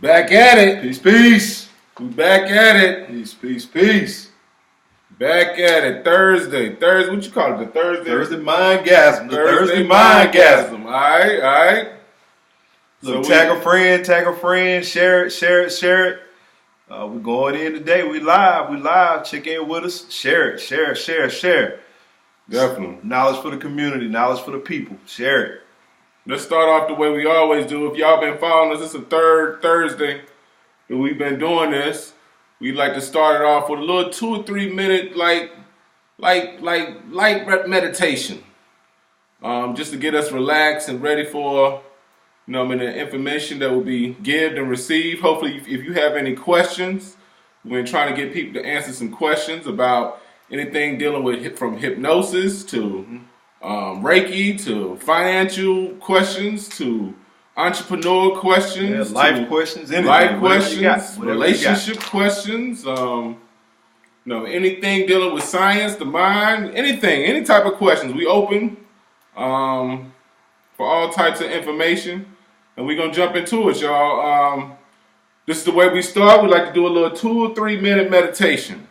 Back at it. Peace, peace. We back at it. Peace, peace, peace. Back at it. Thursday. What you call it? The Thursday? Thursday Mindgasm. The Thursday Mindgasm. All right. Look, tag a friend, share it. We're going in today. We live. Check in with us. Share it. Definitely. Knowledge for the community, knowledge for the people. Share it. Let's start off the way we always do. If y'all been following us, it's the third Thursday that we've been doing this. We'd like to start it off with a little 2 or 3 minute light meditation, just to get us relaxed and ready for the information that will be given and received. Hopefully, if you have any questions, we've been trying to get people to answer some questions about anything dealing with from hypnosis to Reiki to financial questions to entrepreneur questions, life questions, anything, life questions, whatever relationship questions, anything dealing with science, the mind, any type of questions. We open for all types of information, and we're gonna jump into it, y'all. This is the way we start. We like to do a little 2 or 3 minute meditation.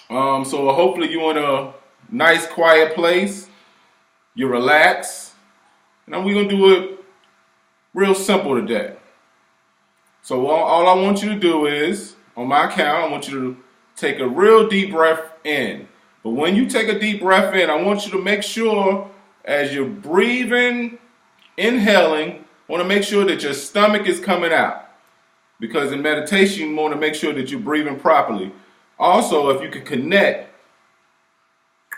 So hopefully you're in a nice quiet place. You're relaxed, and we're gonna do it real simple today. So all I want you to do is, on my count, I want you to take a real deep breath in. But when you take a deep breath in, I want you to make sure as you're breathing, inhaling, I want to make sure that your stomach is coming out. Because in meditation, you want to make sure that you're breathing properly. Also, if you can connect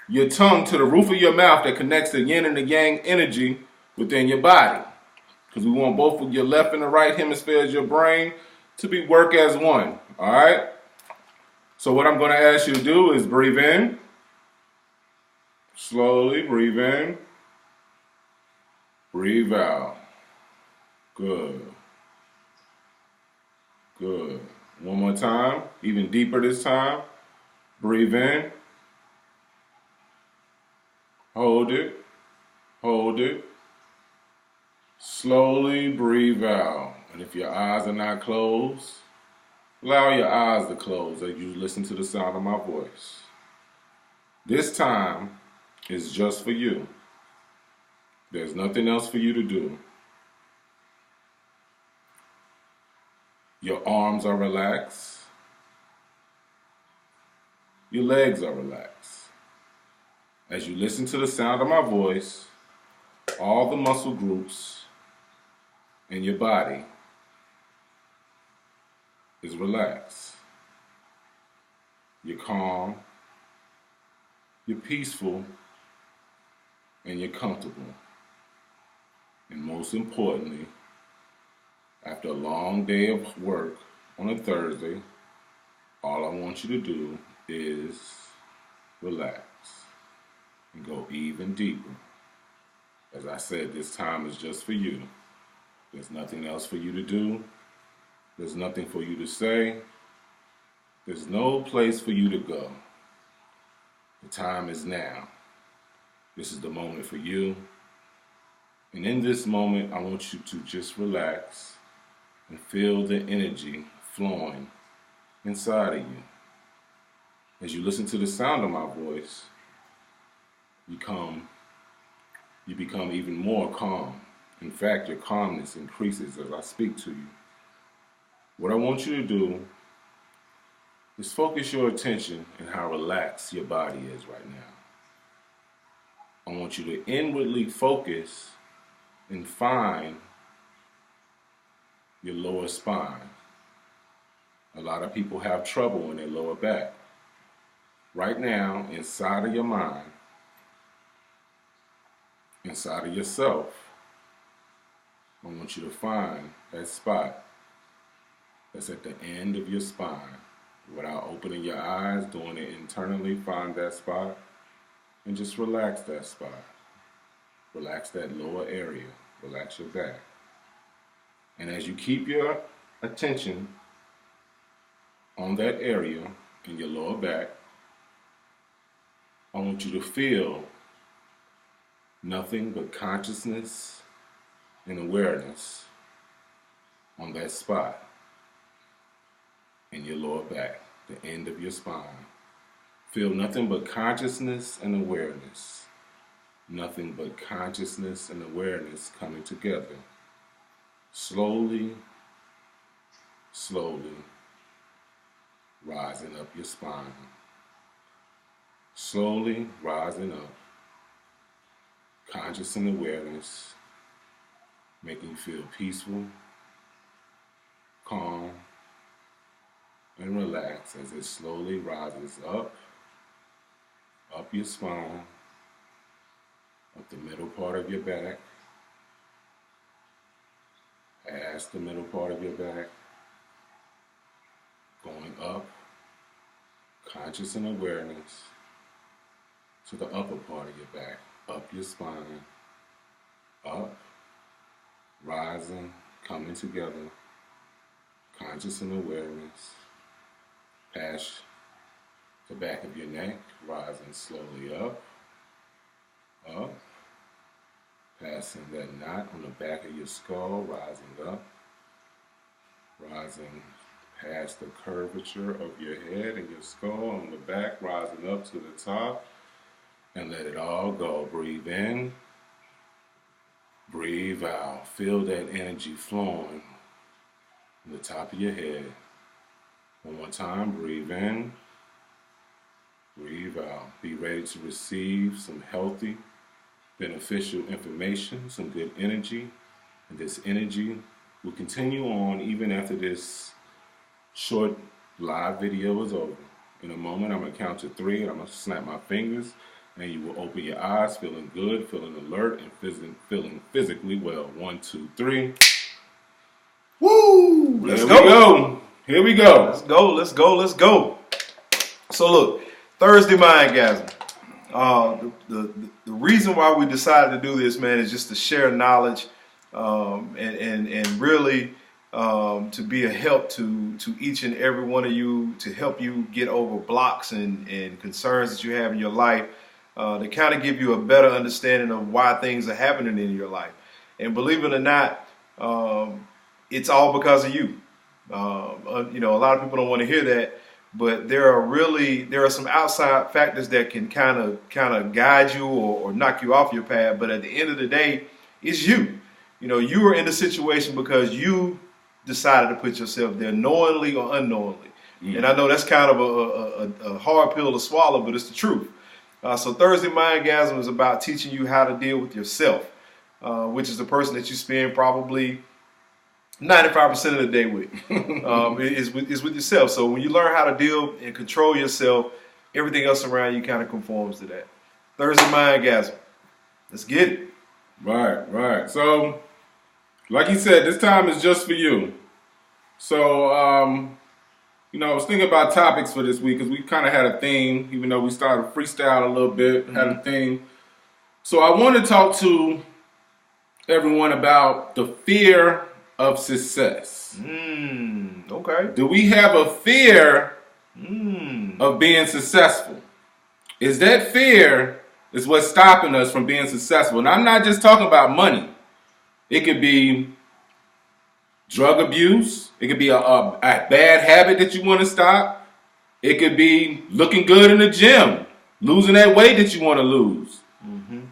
your tongue to the roof of your mouth that connects the yin and the yang energy within your body. Because we want both of your left and the right hemispheres of your brain to work as one. All right? So what I'm going to ask you to do is breathe in. Slowly breathe in. Breathe out. Good. One more time. Even deeper this time. Breathe in. Hold it. Slowly breathe out. And if your eyes are not closed, allow your eyes to close as you listen to the sound of my voice. This time is just for you. There's nothing else for you to do. Your arms are relaxed. Your legs are relaxed. As you listen to the sound of my voice, all the muscle groups in your body is relaxed. You're calm, you're peaceful, and you're comfortable. And most importantly, after a long day of work on a Thursday, all I want you to do is relax and go even deeper. As I said, this time is just for you. There's nothing else for you to do. There's nothing for you to say. There's no place for you to go. The time is now. This is the moment for you. And in this moment, I want you to just relax and feel the energy flowing inside of you. As you listen to the sound of my voice, you become even more calm. In fact, your calmness increases as I speak to you. What I want you to do is focus your attention on how relaxed your body is right now. I want you to inwardly focus and find your lower spine. A lot of people have trouble in their lower back. Right now, inside of your mind, inside of yourself, I want you to find that spot that's at the end of your spine. Without opening your eyes, doing it internally, find that spot and just relax that spot. Relax that lower area. Relax your back. And as you keep your attention on that area in your lower back, I want you to feel nothing but consciousness and awareness on that spot in your lower back, the end of your spine. Feel nothing but consciousness and awareness. Nothing but consciousness and awareness coming together. Slowly, slowly rising up your spine. Slowly rising up. Conscious and awareness, making you feel peaceful, calm, and relaxed as it slowly rises up your spine, up the middle part of your back, past the middle part of your back, going up, conscious and awareness, to the upper part of your back, up your spine, up, rising, coming together, conscious and awareness, past the back of your neck, rising slowly up, passing that knot on the back of your skull, rising up, rising past the curvature of your head and your skull on the back, rising up to the top, and let it all go. Breathe in, breathe out. Feel that energy flowing from the top of your head. One more time, breathe in, breathe out. Be ready to receive some healthy, beneficial information, some good energy. And this energy will continue on even after this short live video is over. In a moment, I'm going to count to 3, and I'm going to snap my fingers, and you will open your eyes feeling good, feeling alert, and feeling physically well. 1, 2, 3. Woo! Let's go. Here we go. Let's go. So look, Thursday Mindgasm. The reason why we decided to do this, man, is just to share knowledge and really to be a help to each and every one of you, to help you get over blocks and concerns that you have in your life, to kind of give you a better understanding of why things are happening in your life. And believe it or not, it's all because of you. A lot of people don't want to hear that, but there are some outside factors that can kind of guide you or knock you off your path. But at the end of the day, it's you. You are in the situation because you decided to put yourself there, knowingly or unknowingly. And I know that's kind of a hard pill to swallow, but it's the truth. So Thursday Mindgasm is about teaching you how to deal with yourself, which is the person that you spend probably 95% of the day with, is with yourself. So when you learn how to deal and control yourself, everything else around you kind of conforms to that. Thursday Mindgasm. Let's get it. Right. So, like you said, this time is just for you. So, I was thinking about topics for this week because we kind of had a theme, even though we started freestyle a little bit, had a theme. So I want to talk to everyone about the fear of success. Okay. Do we have a fear of being successful? Is that fear is what's stopping us from being successful? And I'm not just talking about money. It could be drug abuse. It could be a bad habit that you want to stop. It could be looking good in the gym, losing that weight that you want to lose.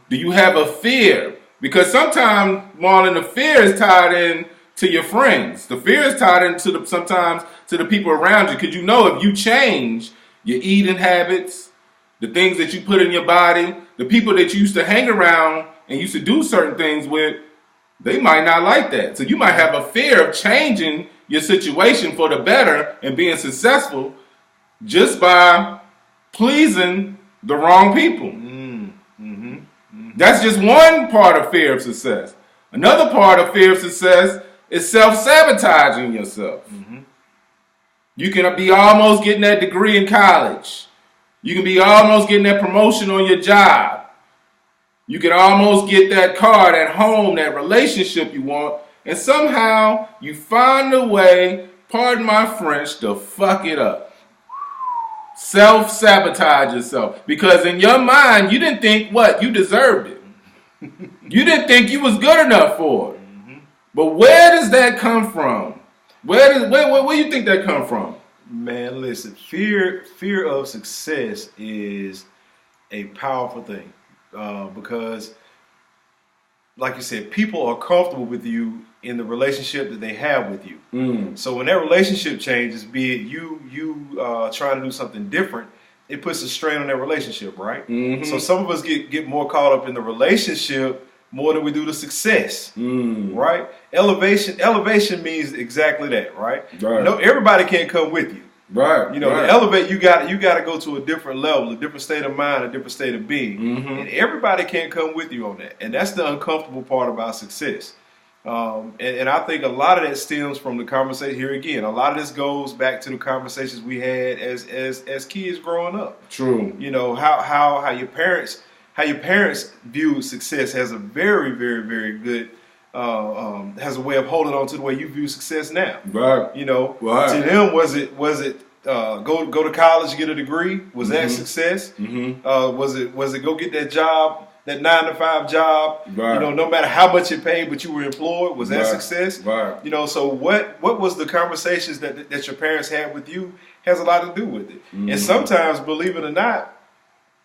Do you have a fear? Because sometimes, Marlon, the fear is tied in to your friends. The fear is tied into sometimes to the people around you. Because if you change your eating habits, the things that you put in your body, the people that you used to hang around and used to do certain things with, they might not like that. So you might have a fear of changing your situation for the better and being successful just by pleasing the wrong people. That's just one part of fear of success. Another part of fear of success is self-sabotaging yourself. You can be almost getting that degree in college. You can be almost getting that promotion on your job. You can almost get that car, that home, that relationship you want, and somehow you find a way, pardon my French, to fuck it up. Self-sabotage yourself. Because in your mind, you didn't think you deserved it. You didn't think you was good enough for it. But where does that come from? Where you think that come from? Man, listen, fear of success is a powerful thing because, like you said, people are comfortable with you in the relationship that they have with you. So when that relationship changes, be it you trying to do something different, it puts a strain on that relationship, right? So some of us get more caught up in the relationship more than we do the success, right? Elevation means exactly that, right? No, everybody can't come with you. Right. To elevate, you got to go to a different level, a different state of mind, a different state of being, and everybody can't come with you on that. And that's the uncomfortable part about success. And I think a lot of that stems from the conversation here again. A lot of this goes back to the conversations we had as kids growing up. True. How your parents view success has a very, very, very good has a way of holding on to the way you view success now. Right. To them, was it go to college, get a degree? Was that success? Was it go get that job, that 9-to-5 job? Right. No matter how much it paid, but you were employed. Was that success? Right. So what was the conversations that your parents had with you has a lot to do with it. And sometimes, believe it or not,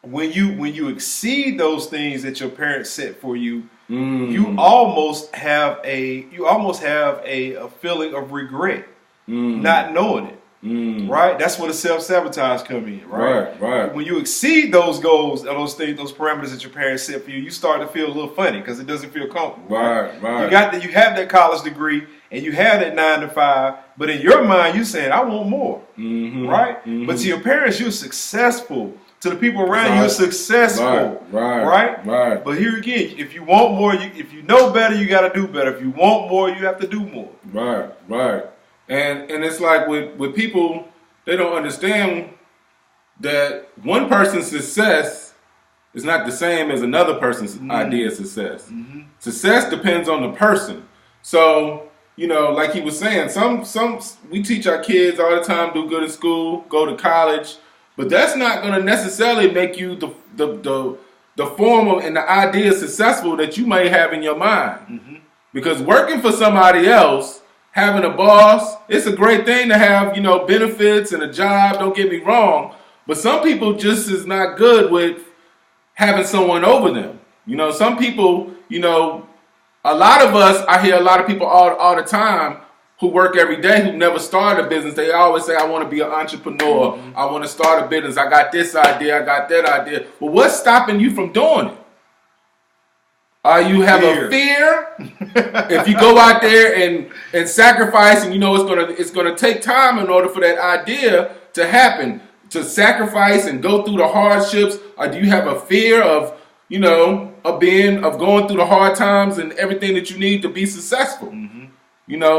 when you exceed those things that your parents set for you, you almost have a feeling of regret, not knowing it. Right? That's where the self-sabotage come in, right? Right. When you exceed those goals, those things, those parameters that your parents set for you, you start to feel a little funny because it doesn't feel comfortable. Right. You have that college degree and you have that 9-to-5, but in your mind you're saying, I want more. Right? But to your parents, you're successful. To the people around you, you're successful. Right. But here again, if you want more, if you know better, you got to do better. If you want more, you have to do more. Right. And it's like with people, they don't understand that one person's success is not the same as another person's idea of success. Success depends on the person. So, like he was saying, some we teach our kids all the time, do good in school, go to college, but that's not going to necessarily make you the form of and the idea successful that you may have in your mind. Because working for somebody else, having a boss, it's a great thing to have, benefits and a job, don't get me wrong. But some people just is not good with having someone over them. Some people, a lot of us, I hear a lot of people all the time who work every day who never started a business. They always say, I want to be an entrepreneur. I want to start a business. I got this idea. I got that idea. Well, what's stopping you from doing it? You have a fear. If you go out there and sacrifice, and it's gonna take time in order for that idea to happen, to sacrifice and go through the hardships, or do you have a fear of going through the hard times and everything that you need to be successful?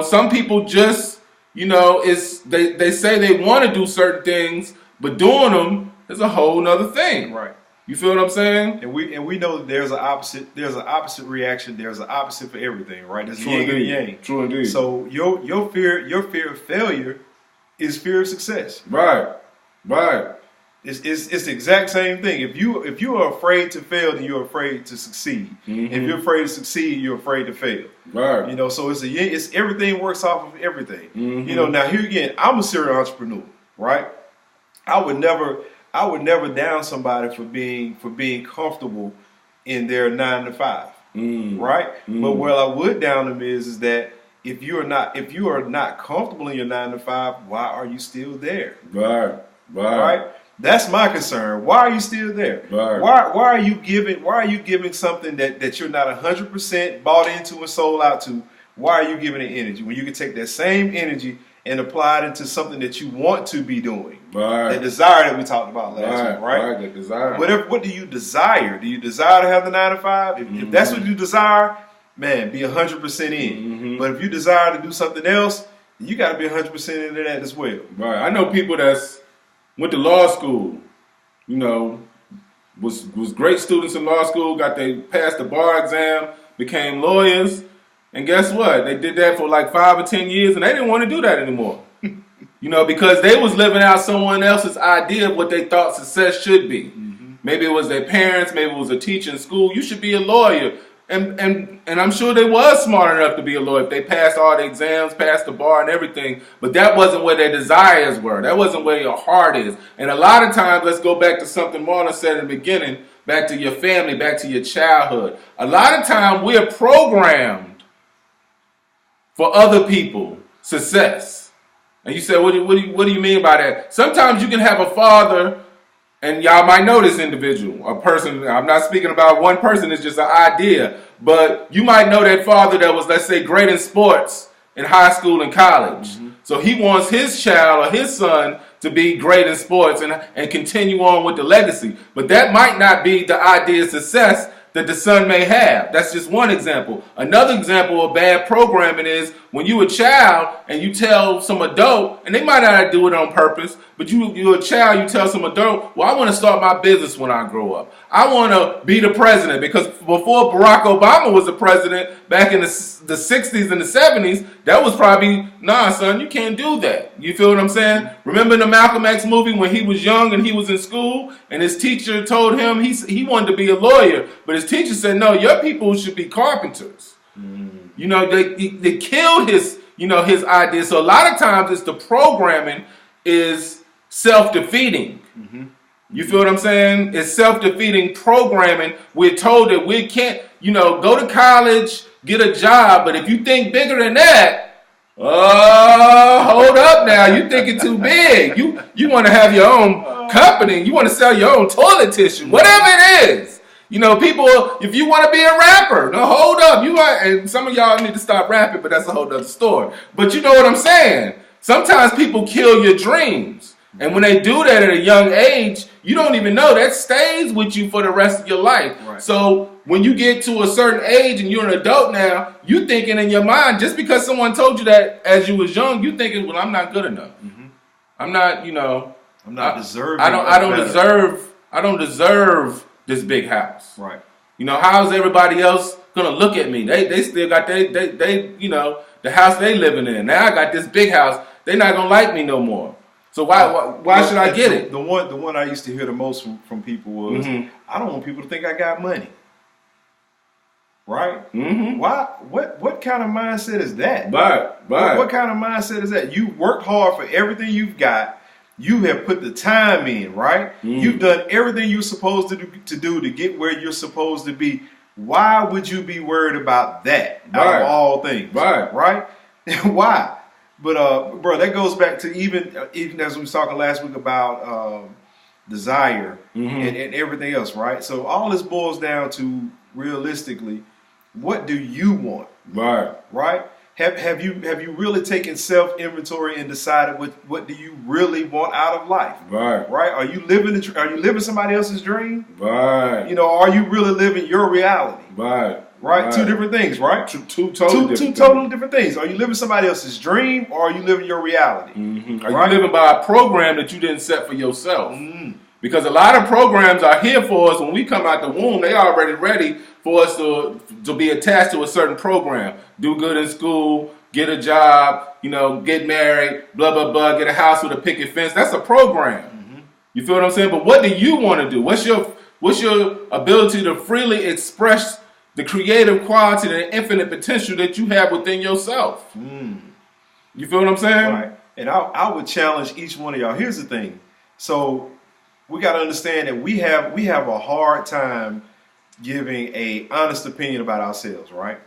Some people just they say they want to do certain things, but doing them is a whole nother thing. Right. You feel what I'm saying? And we know that there's an opposite reaction. There's an opposite for everything, right? There's True yin and yang. True indeed. So your fear of failure is fear of success. Right. It's the exact same thing. If you are afraid to fail, then you're afraid to succeed. If you're afraid to succeed, you're afraid to fail. Right. So it's everything works off of everything. Now here again, I'm a serial entrepreneur, right? I would never down somebody for being comfortable in their 9-to-5, right? But where I would down them is that if you are not comfortable in your 9-to-5, why are you still there? Right. That's my concern. Why are you still there? Right. Why are you giving something that you're not 100% bought into and sold out to? Why are you giving it energy when you can take that same energy and apply it into something that you want to be doing? Right. That desire that we talked about last week, right? Right, the desire. What do you desire? Do you desire to have the 9-to-5? If that's what you desire, man, be 100% in. But if you desire to do something else, you got to be 100% into that as well. Right. I know people that's went to law school, was great students in law school, passed the bar exam, became lawyers, and guess what? They did that for like 5 or 10 years, and they didn't want to do that anymore. Because they was living out someone else's idea of what they thought success should be. Maybe it was their parents, maybe it was a teacher in school. You should be a lawyer. And I'm sure they was smart enough to be a lawyer. If they passed all the exams, passed the bar and everything, but that wasn't where their desires were. That wasn't where your heart is. And a lot of times, let's go back to something Marlon said in the beginning, back to your family, back to your childhood. A lot of time we're programmed for other people success. And you said, what do you mean by that? Sometimes you can have a father, and y'all might know this individual, a person. I'm not speaking about one person, it's just an idea. But you might know that father that was, let's say, great in sports in high school and college. Mm-hmm. So he wants his child or his son to be great in sports and continue on with the legacy. But that might not be the idea of success that the son may have. That's just one example. Another example of bad programming is when you're a child and you tell some adult, and they might not do it on purpose, but you're a child, you tell some adult, well, I want to start my business when I grow up. I want to be the president, because before Barack Obama was the president back in the 60s and the 70s, that was probably, nah, son, you can't do that. You feel what I'm saying? Remember the Malcolm X movie when he was young and he was in school and his teacher told him he wanted to be a lawyer, but his teacher said, no, your people should be carpenters. You know, they killed his idea. So a lot of times it's the programming is self-defeating. Mm-hmm. You feel what I'm saying? It's self-defeating programming. We're told that we can't, go to college, get a job, but if you think bigger than that, hold up now. You're thinking too big. You want to have your own company. You want to sell your own toilet tissue, whatever it is. People, if you want to be a rapper, no, hold up. And some of y'all need to stop rapping, but that's a whole other story. But you know what I'm saying? Sometimes people kill your dreams. And when they do that at a young age, you don't even know. That stays with you for the rest of your life. Right. So when you get to a certain age and you're an adult now, you thinking in your mind, just because someone told you that as you was young, you thinking, well, I'm not good enough. Mm-hmm. I'm not, I'm not deserving. I don't deserve this big house. Right. How's everybody else gonna look at me? They still got they the house they living in. Now I got this big house. They're not gonna like me no more. So why should I get it? The one I used to hear the most from people was, mm-hmm. I don't want people to think I got money. Right? Mm-hmm. Why? What kind of mindset is that? Right. What kind of mindset is that? You worked hard for everything you've got. You have put the time in, right? Mm. You've done everything you're supposed to do to get where you're supposed to be. Why would you be worried about that out of all things? Right? Why? But bro, that goes back to even as we was talking last week about desire mm-hmm. and everything else, right? So all this boils down to realistically, what do you want? Right? Have you really taken self-inventory and decided what do you really want out of life? Right? Are you living somebody else's dream? Right. Are you really living your reality? Right. Two different things, right? Two totally different things. Are you living somebody else's dream or are you living your reality? Mm-hmm. Are you living by a program that you didn't set for yourself? Mm-hmm. Because a lot of programs are here for us when we come out the womb. They already ready for us to be attached to a certain program. Do good in school, get a job, get married, blah, blah, blah, get a house with a picket fence. That's a program. Mm-hmm. You feel what I'm saying? But what do you want to do? What's your ability to freely express the creative quality and the infinite potential that you have within yourself? Mm. You feel what I'm saying? Right. And I would challenge each one of y'all. Here's the thing. So we got to understand that we have a hard time giving a honest opinion about ourselves, right?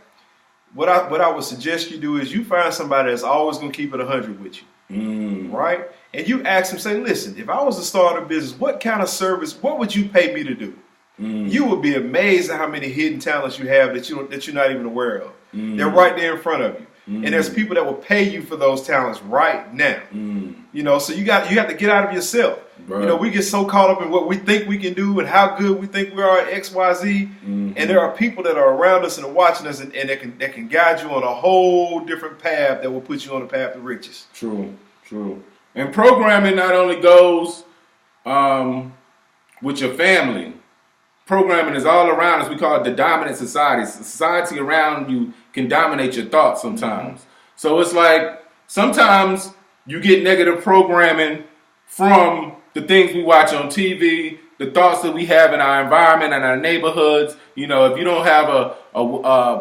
What I would suggest you do is you find somebody that's always going to keep it 100 with you, right? And you ask them, say, listen, if I was to start a business, what kind of service, what would you pay me to do? You would be amazed at how many hidden talents you have that you're not even aware of. They're right there in front of you. And there's people that will pay you for those talents right now. So you have to get out of yourself. Right. We get so caught up in what we think we can do and how good we think we are at X, Y, Z. And there are people that are around us and are watching us and that can guide you on a whole different path that will put you on the path to riches. True. And programming not only goes with your family. Programming is all around us. We call it the dominant society. Society around you can dominate your thoughts sometimes. So it's like sometimes you get negative programming from the things we watch on TV, the thoughts that we have in our environment and our neighborhoods. You know, if you don't have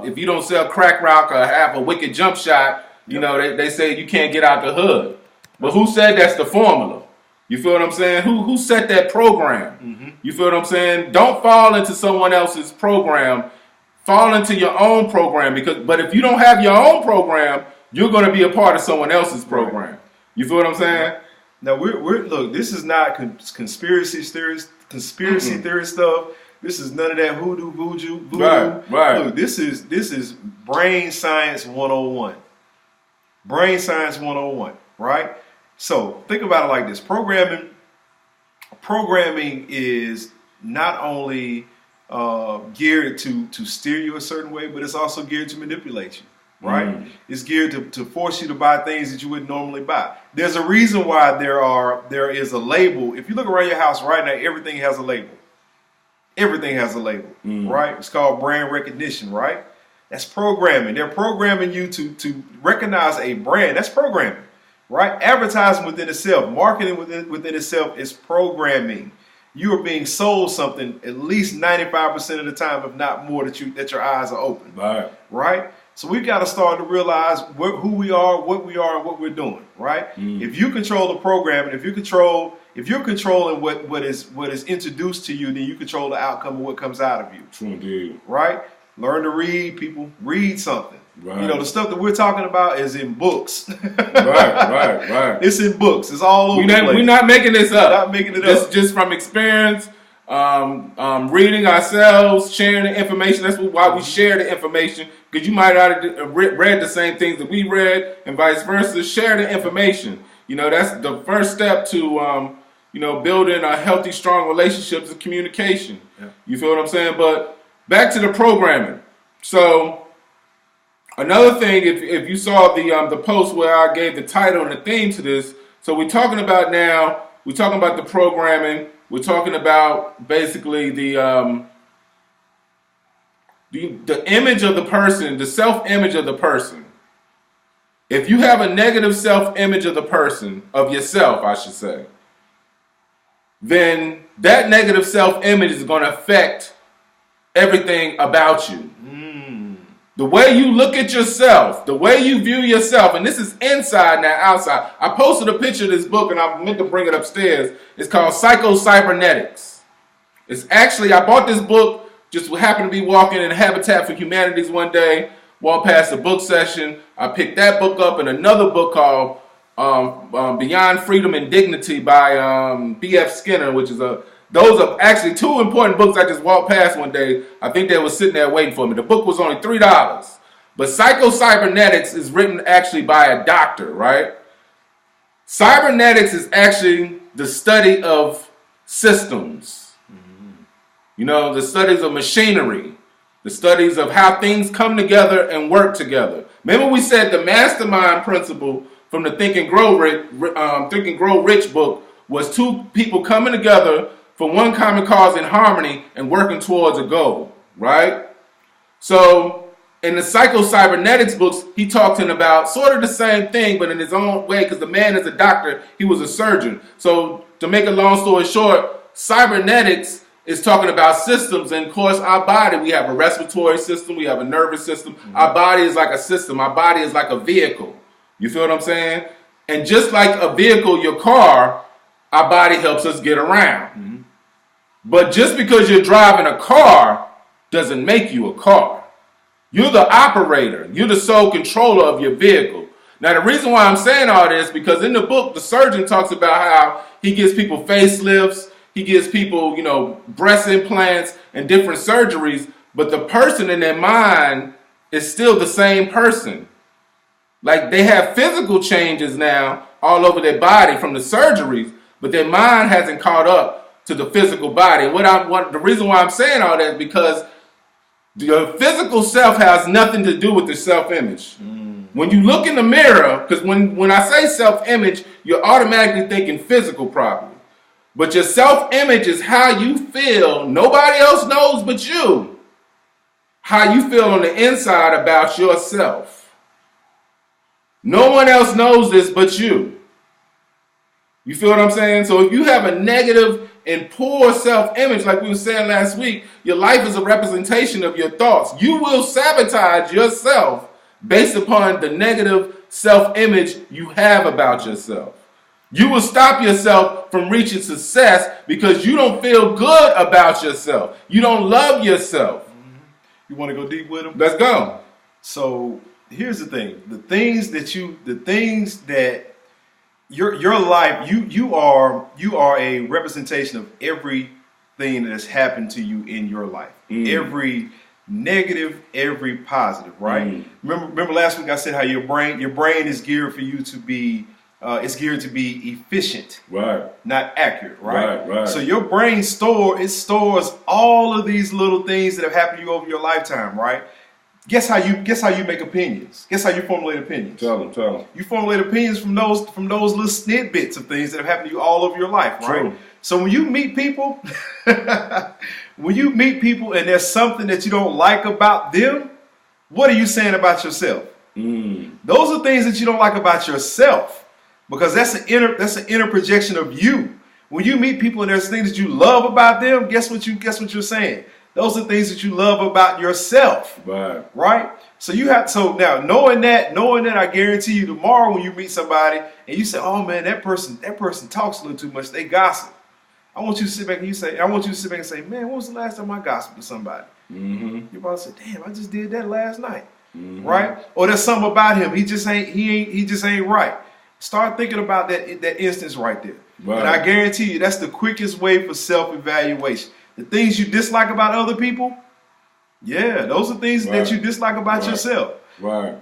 if you don't sell crack rock or have a wicked jump shot, you know, they say you can't get out the hood. But who said that's the formula? You feel what I'm saying? Who set that program? Mm-hmm. You feel what I'm saying? Don't fall into someone else's program. Fall into your own program, but if you don't have your own program, you're going to be a part of someone else's program. Right. You feel what I'm saying? Now we're look. This is not conspiracy theory stuff. This is none of that hoodoo voodoo. Right. Look, this is brain science 101. Brain science 101. Right. So think about it like this: programming is not only geared to steer you a certain way, but it's also geared to manipulate you. Right? It's geared to force you to buy things that you wouldn't normally buy. There's a reason why there is a label. If you look around your house right now, everything has a label. Everything has a label, right? It's called brand recognition, right? That's programming. They're programming you to recognize a brand. That's programming, right? Advertising within itself, marketing within itself is programming. You are being sold something at least 95% of the time, if not more, that your eyes are open, right? So we've got to start to realize who we are, and what we're doing, right? If you control the programming, if you're controlling what is introduced to you, then you control the outcome of what comes out of you. True indeed. Right? Learn to read, people. Read something. Right. You know, the stuff that we're talking about is in books. Right. It's in books. It's all over the place. We're not making this up. Not making it up. Just from experience, reading ourselves, sharing the information. That's why we share the information, because you might have read the same things that we read and vice versa. Share the information. You know, that's the first step to, building a healthy, strong relationships and communication. Yeah. You feel what I'm saying? But back to the programming. So another thing, if you saw the post where I gave the title and the theme to this, so we're talking about the programming. We're talking about basically the image of the person, the self-image of the person. If you have a negative self-image of the person, of yourself, I should say, then that negative self-image is going to affect everything about you. The way you look at yourself, the way you view yourself, and this is inside, not outside. I posted a picture of this book, and I meant to bring it upstairs. It's called Psycho-Cybernetics. It's actually, I bought this book, just happened to be walking in Habitat for Humanities one day, walked past a book session. I picked that book up and another book called Beyond Freedom and Dignity by B.F. Skinner, which is those are actually two important books I just walked past one day. I think they were sitting there waiting for me. The book was only $3. But Psycho-Cybernetics is written actually by a doctor, right? Cybernetics is actually the study of systems. You know, the studies of machinery. The studies of how things come together and work together. Remember we said the mastermind principle from the Think and Grow Rich book was two people coming together for one common cause in harmony and working towards a goal, right? So in the Psycho-Cybernetics books, he talked about sort of the same thing, but in his own way, because the man is a doctor, he was a surgeon. So to make a long story short, cybernetics is talking about systems, and of course our body, we have a respiratory system, we have a nervous system. Our body is like a system. Our body is like a vehicle. You feel what I'm saying? And just like a vehicle, your car, our body helps us get around. But just because you're driving a car doesn't make you a car. You're the operator. You're the sole controller of your vehicle. Now, the reason why I'm saying all this, because in the book, the surgeon talks about how he gives people facelifts, he gives people, breast implants and different surgeries, but the person in their mind is still the same person. Like, they have physical changes now all over their body from the surgeries, but their mind hasn't caught up to the physical body. The reason why I'm saying all that is because the physical self has nothing to do with the self-image. When you look in the mirror, because when I say self-image, you're automatically thinking physical probably. But your self-image is how you feel. Nobody else knows but you. How you feel on the inside about yourself. No one else knows this but you. You feel what I'm saying? So if you have a negative in poor self-image, like we were saying last week, your life is a representation of your thoughts. You will sabotage yourself based upon the negative self-image you have about yourself. You will stop yourself from reaching success because you don't feel good about yourself. You don't love yourself. You want to go deep with them? Let's go. So here's the thing: the things that your life, you are a representation of everything that has happened to you in your life. Every negative, every positive, right? Remember last week I said how your brain is geared for you to be it's geared to be efficient, right? Not accurate, right? Right. So your brain stores all of these little things that have happened to you over your lifetime, right? Guess how you make opinions. Guess how you formulate opinions. Tell them. You formulate opinions from those little snippets of things that have happened to you all over your life, right? True. So when you meet people, and there's something that you don't like about them, what are you saying about yourself? Those are things that you don't like about yourself, because that's an inner projection of you. When you meet people and there's things that you love about them, guess what you're saying? Those are things that you love about yourself. Right? So now knowing that, I guarantee you tomorrow when you meet somebody and you say, "Oh man, that person talks a little too much. They gossip." I want you to sit back and say, "Man, when was the last time I gossiped with somebody?" You're about to say, "Damn, I just did that last night." Right? Or there's something about him. He just ain't right. Start thinking about that instance right there. Right. And I guarantee you that's the quickest way for self-evaluation. The things you dislike about other people, yeah, those are things that you dislike about yourself. Right.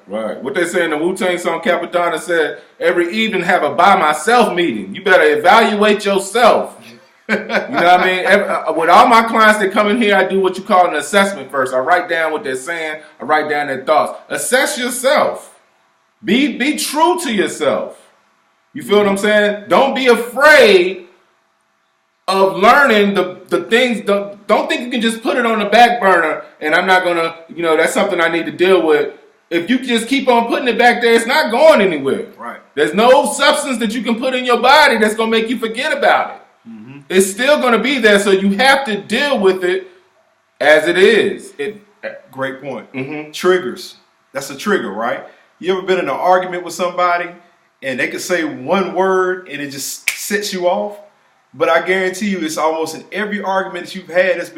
What they say in the Wu-Tang song, Capadonna said, every evening have a by myself meeting. You better evaluate yourself. You know what I mean? With all my clients that come in here, I do what you call an assessment first. I write down what they're saying. I write down their thoughts. Assess yourself. Be true to yourself. You feel what I'm saying? Don't be afraid of learning the things. Don't think you can just put it on the back burner and I'm not going to, that's something I need to deal with. If you just keep on putting it back there, it's not going anywhere. Right. There's no substance that you can put in your body that's going to make you forget about it. It's still going to be there, so you have to deal with it as it is. Great point. Triggers. That's a trigger, right? You ever been in an argument with somebody and they could say one word and it just sets you off? But I guarantee you, it's almost in every argument that you've had, it's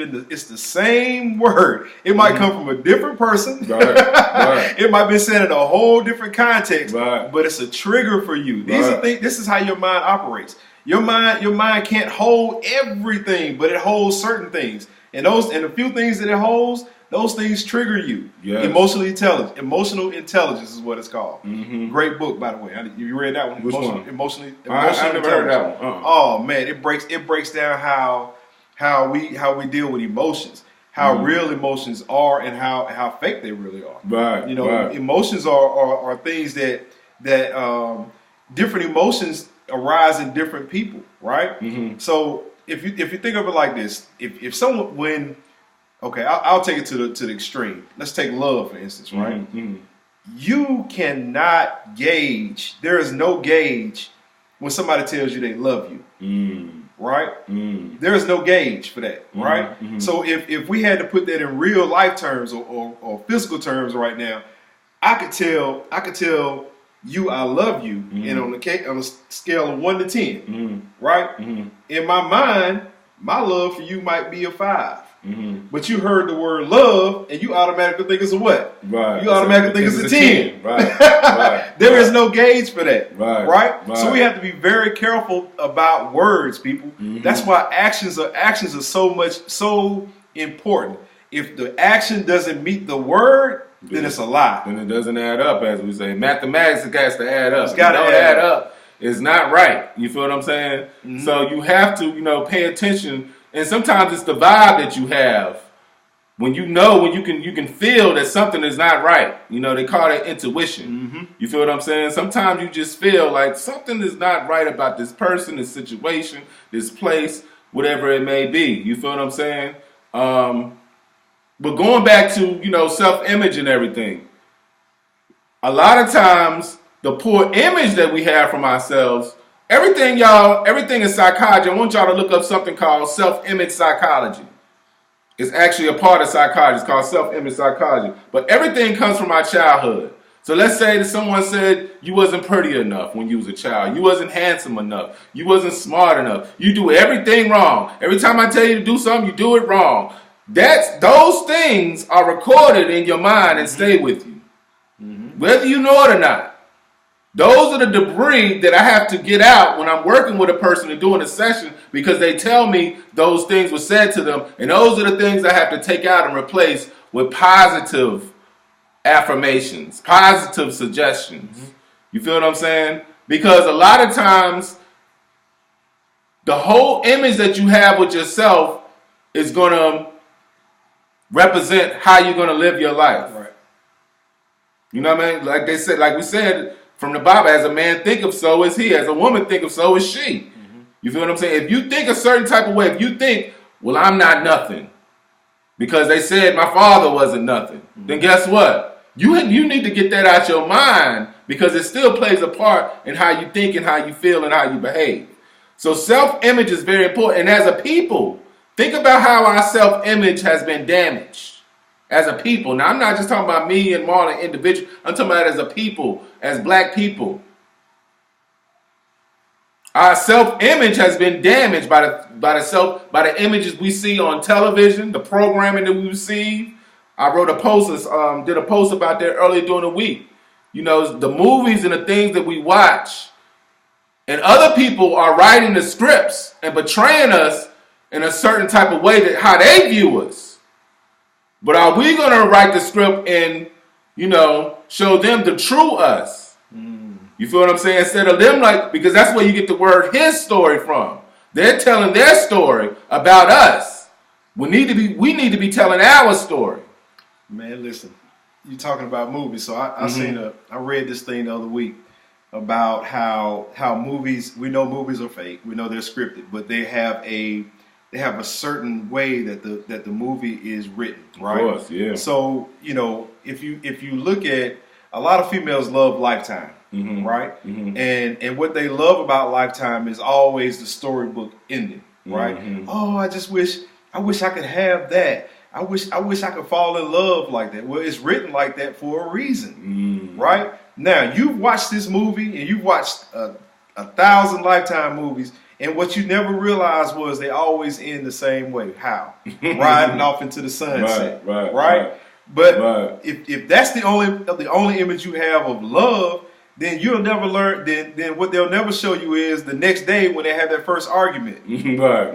the same word. It might come from a different person. Right. It might be said in a whole different context. Right. But it's a trigger for you. This is how your mind operates. Your mind can't hold everything, but it holds certain things. And the few things that it holds, those things trigger you. Yes. Emotional intelligence is what it's called. Great book, by the way. You read that one? Which one? Emotional I never heard that one. Oh man, it breaks down how we deal with emotions, how real emotions are, and how fake they really are. Right. Emotions are things that different emotions arise in different people, right? So if you think of it like this, if someone I'll take it to the extreme. Let's take love, for instance, right? You cannot gauge. There is no gauge when somebody tells you they love you, right? There is no gauge for that, right? So if we had to put that in real life terms or physical terms right now, I could tell you I love you, and on a scale of 1 to 10, right? In my mind, my love for you might be a 5. But you heard the word love, and you automatically think it's a what? Right. You automatically think it's a 10. Right. There is no gauge for that. Right. So we have to be very careful about words, people. That's why actions are so important. If the action doesn't meet the word, then it's a lie. Then it doesn't add up, as we say. Mathematics has to add up. It's got to add up. It's not right. You feel what I'm saying? So you have to, pay attention. And sometimes it's the vibe that you have when you can feel that something is not right. They call that intuition. You feel what I'm saying? Sometimes you just feel like something is not right about this person, this situation, this place, whatever it may be. You feel what I'm saying? But going back to, self-image and everything, a lot of times the poor image that we have from ourselves everything, y'all, everything is psychology. I want y'all to look up something called self-image psychology. It's actually a part of psychology. It's called self-image psychology. But everything comes from our childhood. So let's say that someone said you wasn't pretty enough when you was a child. You wasn't handsome enough. You wasn't smart enough. You do everything wrong. Every time I tell you to do something, you do it wrong. Those things are recorded in your mind and stay with you. Whether you know it or not. Those are the debris that I have to get out when I'm working with a person and doing a session because they tell me those things were said to them. And those are the things I have to take out and replace with positive affirmations, positive suggestions. You feel what I'm saying? Because a lot of times, the whole image that you have with yourself is going to represent how you're going to live your life. Right. You know what I mean? Like they said, like we said from the Bible, as a man thinketh, so is he. As a woman thinketh, so is she. You feel what I'm saying? If you think a certain type of way, if you think, well, I'm not nothing, because they said my father wasn't nothing, then guess what? You need to get that out your mind because it still plays a part in how you think and how you feel and how you behave. So self-image is very important. And as a people, think about how our self-image has been damaged as a people. Now, I'm not just talking about me and Marlon individual. I'm talking about as a people, as black people. Our self-image has been damaged by the images we see on television, the programming that we receive. I wrote a post, did a post about that earlier during the week. You know, the movies and the things that we watch. And other people are writing the scripts and portraying us in a certain type of way that how they view us. But are we going to write the script and, you know, show them the true us? You feel what I'm saying? Instead of them because that's where you get the word his story from. They're telling their story about us. We need to be telling our story. Man, listen, you're talking about movies. So I read this thing the other week about how movies, we know movies are fake. We know they're scripted, but they have a certain way that the movie is written, right? Of course, yeah. So, you know, if you look at, a lot of females love Lifetime, right? And what they love about Lifetime is always the storybook ending, right? Oh, I wish I could have that. I wish I could fall in love like that. Well, it's written like that for a reason, right? Now, you've watched this movie and you've watched 1,000 Lifetime movies, and what you never realized was they always end the same way. How? Riding off into the sunset, right? But if that's the only image you have of love, then you'll never learn. Then what they'll never show you is the next day when they have their first argument. Right.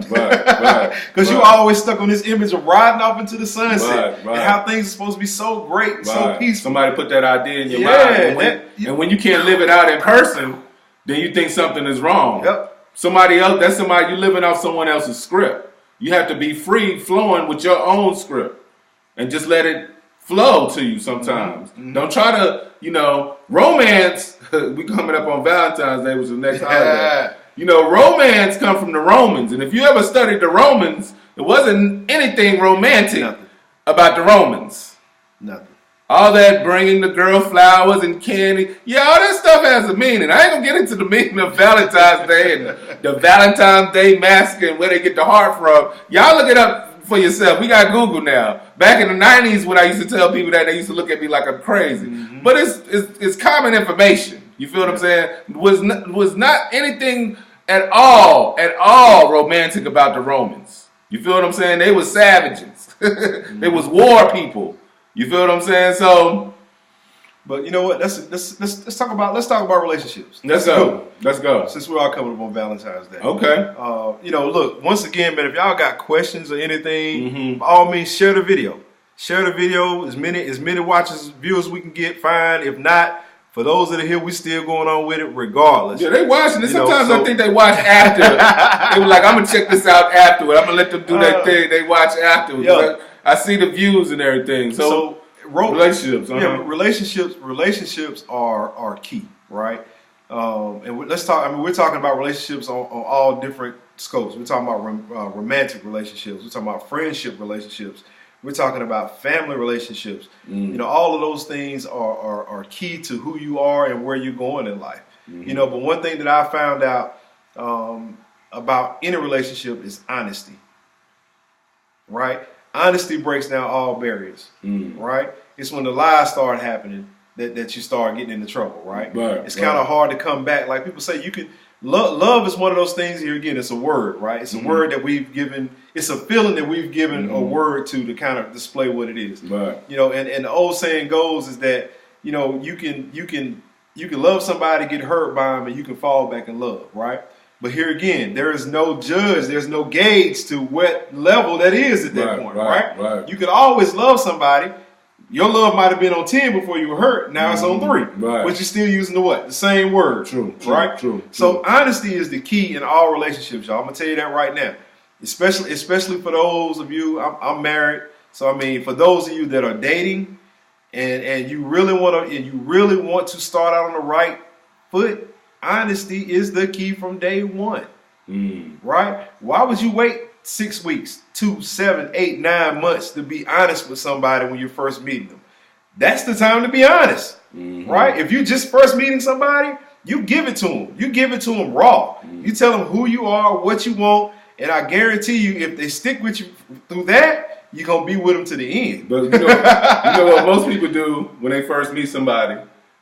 Because you're always stuck on this image of riding off into the sunset and how things are supposed to be so great and so peaceful. Somebody put that idea in your mind, and when you can't live it out in person, then you think something is wrong. Yep. Somebody else, that's somebody you living off someone else's script. You have to be free flowing with your own script and just let it flow to you sometimes. Don't try to, romance. We coming up on Valentine's Day, which is the next holiday. Romance come from the Romans. And if you ever studied the Romans, there wasn't anything romantic about the Romans. Nothing. All that bringing the girl flowers and candy. Yeah, all that stuff has a meaning. I ain't going to get into the meaning of Valentine's Day and the Valentine's Day mask and where they get the heart from. Y'all look it up for yourself. We got Google now. Back in the 90s when I used to tell people that, they used to look at me like I'm crazy. But it's common information. You feel what I'm saying? Was not anything at all romantic about the Romans. You feel what I'm saying? They were savages. They was war people. You feel what I'm saying? So, but you know what? Let's talk about relationships. Let's go. Since we're all coming up on Valentine's Day. Okay. Look, once again, man, if y'all got questions or anything, by all means, share the video. Share the video. As many watchers, viewers we can get, fine. If not, for those that are here, we still going on with it regardless. Yeah, they watching it. Sometimes I think they watch after. They were like, I'm going to check this out afterward. I'm going to let them do their thing. They watch afterwards. Yeah. I see the views and everything. So relationships. Relationships are key, right? And let's talk. I mean, we're talking about relationships on all different scopes. We're talking about romantic relationships. We're talking about friendship relationships. We're talking about family relationships. All of those things are key to who you are and where you're going in life. But one thing that I found out about any relationship is honesty, right? Honesty breaks down all barriers, right? It's when the lies start happening that you start getting into trouble, right? It's kind of hard to come back. Like people say, you can love is one of those things. Here again, it's a word, right? It's a word that we've given. It's a feeling that we've given a word to kind of display what it is. Right. You know, and the old saying goes is that, you know, you can love somebody, get hurt by them, and you can fall back in love, right? But here again, there is no judge, there's no gauge to what level that is at that point, right? You could always love somebody. Your love might have been on 10 before you were hurt. Now it's on 3. But you're still using the what? The same word. True. So honesty is the key in all relationships, y'all. I'm going to tell you that right now. Especially for those of you, I'm married. So, I mean, for those of you that are dating and you really want to start out on the right foot, honesty is the key from day one, right? Why would you wait 6 weeks, 2, 7, 8, 9 months to be honest with somebody when you're first meeting them? That's the time to be honest, right? If you're just first meeting somebody, you give it to them. You give it to them raw. You tell them who you are, what you want, and I guarantee you, if they stick with you through that, you're going to be with them to the end. But you know what most people do when they first meet somebody?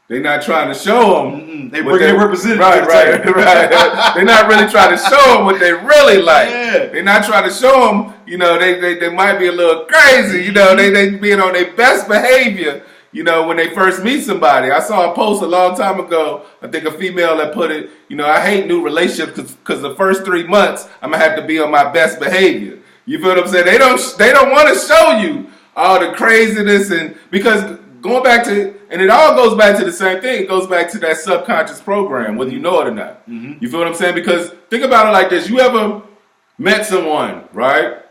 They're not trying to show them. They bring their representative. Right. They're not really trying to show them what they really like. Yeah. They're not trying to show them, you know, they might be a little crazy. You know, they being on their best behavior, you know, when they first meet somebody. I saw a post a long time ago, I think a female that put it, you know, I hate new relationships because the first 3 months, I'm going to have to be on my best behavior. You feel what I'm saying? They don't want to show you all the craziness, and because going back to, and it all goes back to the same thing. It goes back to that subconscious program, whether you know it or not. You feel what I'm saying? Because think about it like this. You ever met someone, right?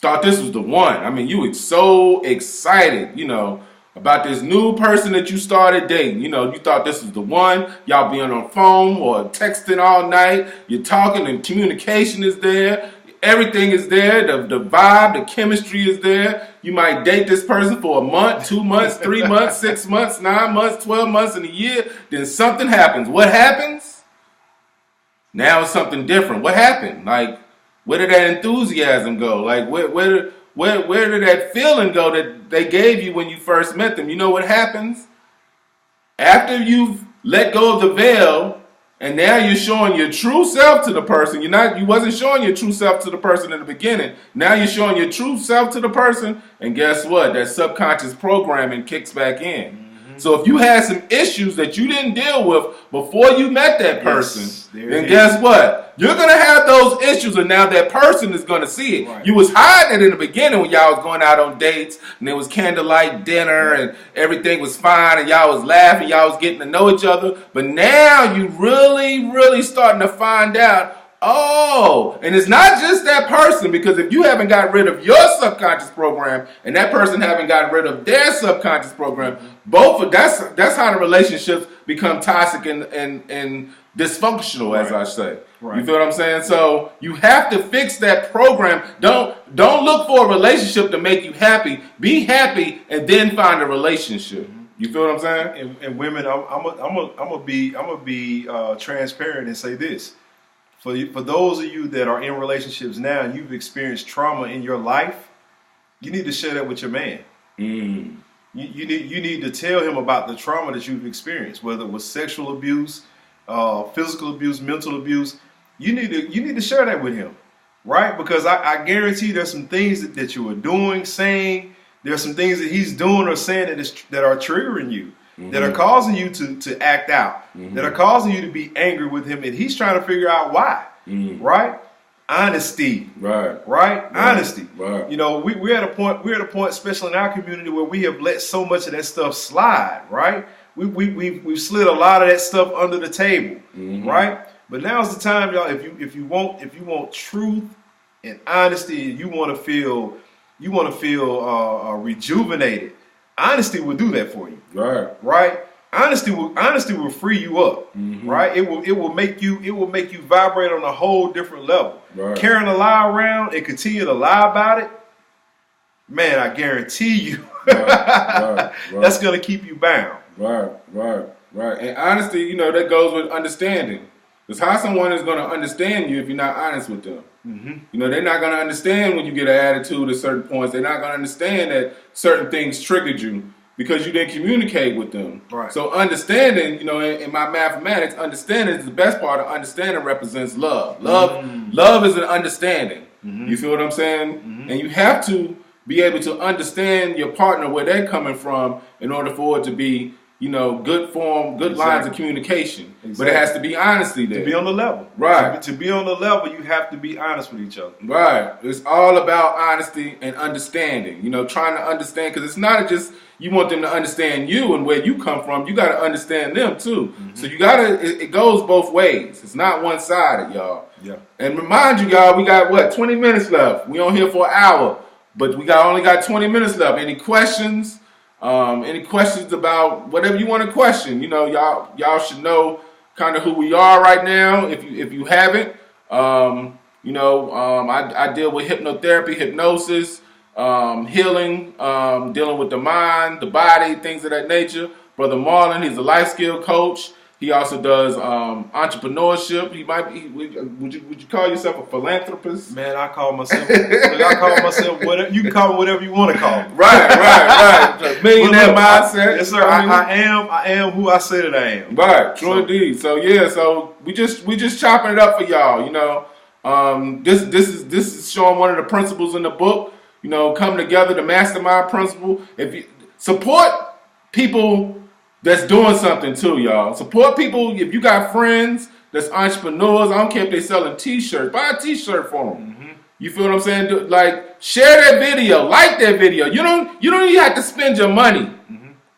Thought this was the one. I mean, you were so excited, you know, about this new person that you started dating. You know, you thought this was the one. Y'all being on the phone or texting all night. You're talking and communication is there. Everything is there. The vibe, the chemistry is there. You might date this person for a month, 2 months, 3 months, 6 months, 9 months, 12 months, and a year. Then something happens. What happens? Now it's something different. What happened? Like, where did that enthusiasm go? Like, where did that feeling go that they gave you when you first met them? You know what happens? After you've let go of the veil, and now you're showing your true self to the person. You wasn't showing your true self to the person in the beginning. Now you're showing your true self to the person, and guess what? That subconscious programming kicks back in. So if you had some issues that you didn't deal with before you met that person, then guess what? You're going to have those issues, and now that person is going to see it. Right. You was hiding it in the beginning when y'all was going out on dates, and there was candlelight dinner, and everything was fine, and y'all was laughing, y'all was getting to know each other. But now you really, really starting to find out, oh, and it's not just that person, because if you haven't got rid of your subconscious program and that person haven't got rid of their subconscious program, that's how the relationships become toxic and dysfunctional, as I say. Right. You feel what I'm saying? So you have to fix that program. Don't look for a relationship to make you happy. Be happy and then find a relationship. You feel what I'm saying? And women, I'm gonna be transparent and say this. For those of you that are in relationships now and you've experienced trauma in your life, you need to share that with your man. You need to tell him about the trauma that you've experienced, whether it was sexual abuse, physical abuse, mental abuse. You need to share that with him, right? Because I guarantee there's some things that you are doing, saying. There's some things that he's doing or saying that are triggering you. That are causing you to act out, that are causing you to be angry with him, and he's trying to figure out why, right? Honesty, right? Honesty. Right. You know, we're at a point, especially in our community, where we have let so much of that stuff slide, right? We've slid a lot of that stuff under the table, right? But now's the time, y'all. If you want truth and honesty, and you want to feel rejuvenated. Honesty will do that for you. Right. Honesty will free you up. Right. It will make you vibrate on a whole different level. Right. Carrying a lie around and continue to lie about it, man, I guarantee you, that's gonna keep you bound. Right. And honesty, you know, that goes with understanding. Because how someone is going to understand you if you're not honest with them? You know, they're not going to understand when you get an attitude at certain points. They're not going to understand that certain things triggered you because you didn't communicate with them. Right. So understanding, you know, in my mathematics, understanding is the best part of understanding represents love. Love is an understanding. You feel what I'm saying? And you have to be able to understand your partner, where they're coming from, in order for it to be, you know, good form, good lines of communication. But it has to be honesty there. To be on the level. Right. To be on the level, you have to be honest with each other. Right. It's all about honesty and understanding. You know, trying to understand, because it's not just you want them to understand you and where you come from. You got to understand them too. So you got to, it goes both ways. It's not one-sided, y'all. Yeah. And remind you, y'all, we got, what, 20 minutes left. We on here for an hour, but we only got 20 minutes left. Any questions? Any questions about whatever you want to question? You know, y'all should know kind of who we are right now. If you haven't, you know, I deal with hypnotherapy, hypnosis, healing, dealing with the mind, the body, things of that nature. Brother Marlon, he's a life skill coach. He also does entrepreneurship. He might be. Would you call yourself a philanthropist? Man, I call myself. Whatever you can call me, whatever you want to call me. Right. Millionaire mindset. Yes, sir. I am who I say that I am. Right. True indeed. So yeah. So we just chopping it up for y'all. You know, this is showing one of the principles in the book. You know, coming together, the mastermind principle. If you support people that's doing something too, y'all. Support people. If you got friends that's entrepreneurs, I don't care if they're selling t-shirts. Buy a t-shirt for them. You feel what I'm saying? Like, share that video, like that video. You don't even have to spend your money.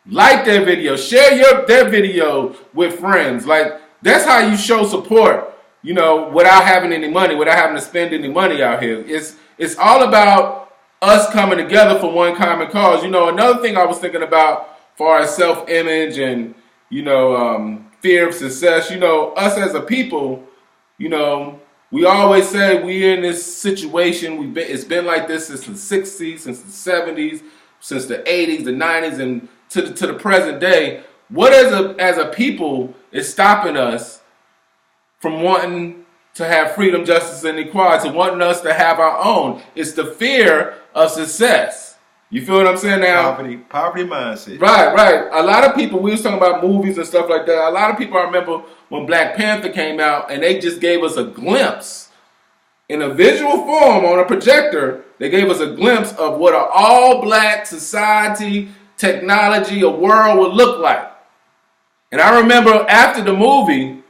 Like that video, share their video with friends. Like, that's how you show support. You know, without having any money, without having to spend any money out here. It's all about us coming together for one common cause. You know, another thing I was thinking about, far as self-image and, you know, fear of success, you know, us as a people, you know, we always say we're in this situation. It's been like this since the 60s, since the 70s, since the 80s, the 90s, and to the present day. What as a people is stopping us from wanting to have freedom, justice, and equality, wanting us to have our own? It's the fear of success. You feel what I'm saying now? Poverty mindset. Right. A lot of people, we was talking about movies and stuff like that. A lot of people, I remember when Black Panther came out and they just gave us a glimpse in a visual form on a projector. They gave us a glimpse of what an all-black society, technology, a world would look like. And I remember after the movie,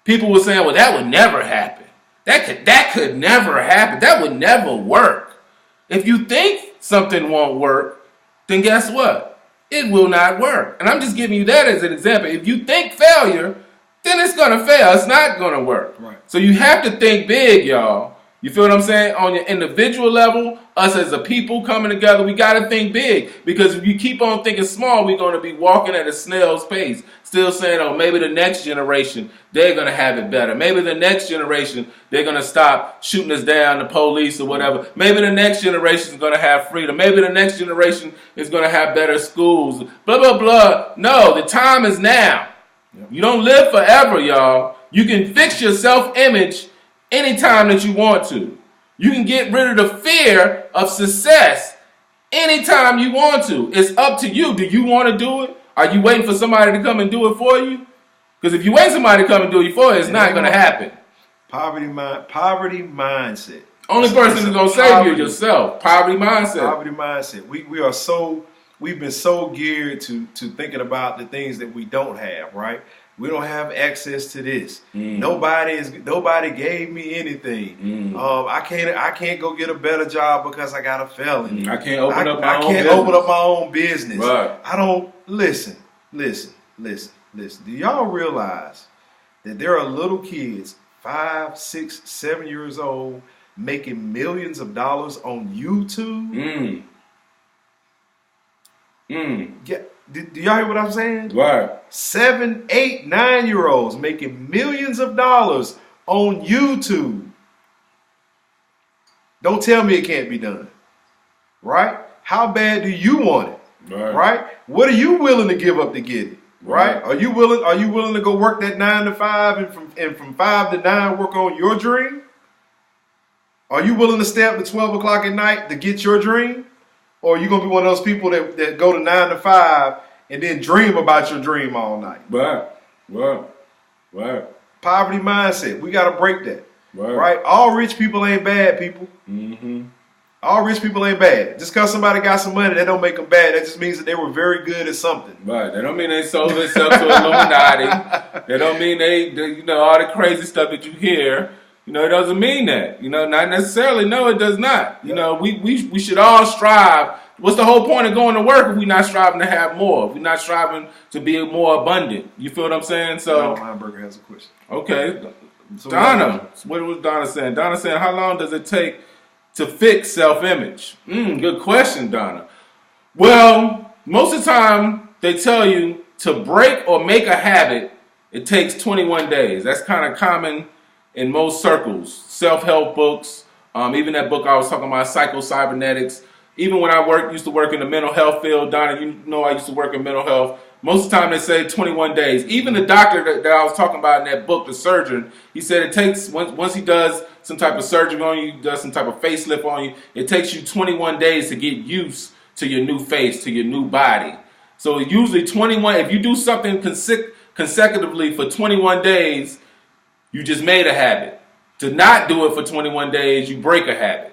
people were saying, well, that would never happen. That could never happen. That would never work. If you think something won't work, then guess what? It will not work. And I'm just giving you that as an example. If you think failure, then it's going to fail. It's not going to work. Right. So you have to think big, y'all. You feel what I'm saying? On your individual level, us as a people coming together, we got to think big. Because if you keep on thinking small, we're going to be walking at a snail's pace. Still saying, oh, maybe the next generation, they're going to have it better. Maybe the next generation, they're going to stop shooting us down, the police or whatever. Maybe the next generation is going to have freedom. Maybe the next generation is going to have better schools. Blah, blah, blah. No, the time is now. Yep. You don't live forever, y'all. You can fix your self-image anytime that you want to. You can get rid of the fear of success anytime you want to. It's up to you. Do you want to do it? Are you waiting for somebody to come and do it for you? Because if you wait somebody to come and do it for you, it's not going to happen. Poverty mindset. Only person who's going to save you is yourself. Poverty mindset. Poverty mindset. We've been so geared to thinking about the things that we don't have, right? We don't have access to this. Nobody gave me anything. I can't go get a better job because I got a felony. I can't open up my own business. Right. I don't listen. Do y'all realize that there are little kids, 5, 6, 7 years old, making millions of dollars on YouTube? Yeah. Do y'all hear what I'm saying? Right. 7, 8, 9-year-olds making millions of dollars on YouTube. Don't tell me it can't be done. Right? How bad do you want it? Right. Right? What are you willing to give up to get it? right? Are you willing to go work that 9 to 5 and from 5 to 9 work on your dream? Are you willing to stay up to 12 o'clock at night to get your dream? Or are you going to be one of those people that go to 9 to 5 and then dream about your dream all night? Right. Poverty mindset. We got to break that. Right. Right? All rich people ain't bad people. Mm-hmm. All rich people ain't bad. Just because somebody got some money, that don't make them bad. That just means that they were very good at something. Right. That don't mean they sold themselves to Illuminati. That don't mean they all the crazy stuff that you hear. It doesn't mean that. Not necessarily. No, it does not. We should all strive. What's the whole point of going to work if we're not striving to have more? If we're not striving to be more abundant. You feel what I'm saying? So, Lineberger has a question. Okay. So Donna, what was Donna saying? Donna saying, how long does it take to fix self-image? Good question, Donna. Well, most of the time they tell you to break or make a habit, it takes 21 days. That's kind of common in most circles. Self-help books, even that book I was talking about, Psycho-Cybernetics. Even when I used to work in the mental health field, Donna, I used to work in mental health. Most of the time they say 21 days. Even the doctor that I was talking about in that book, the surgeon, he said it takes, once he does some type of surgery on you, does some type of facelift on you, it takes you 21 days to get used to your new face, to your new body. So usually 21, if you do something consecutively for 21 days, you just made a habit. To not do it for 21 days, you break a habit.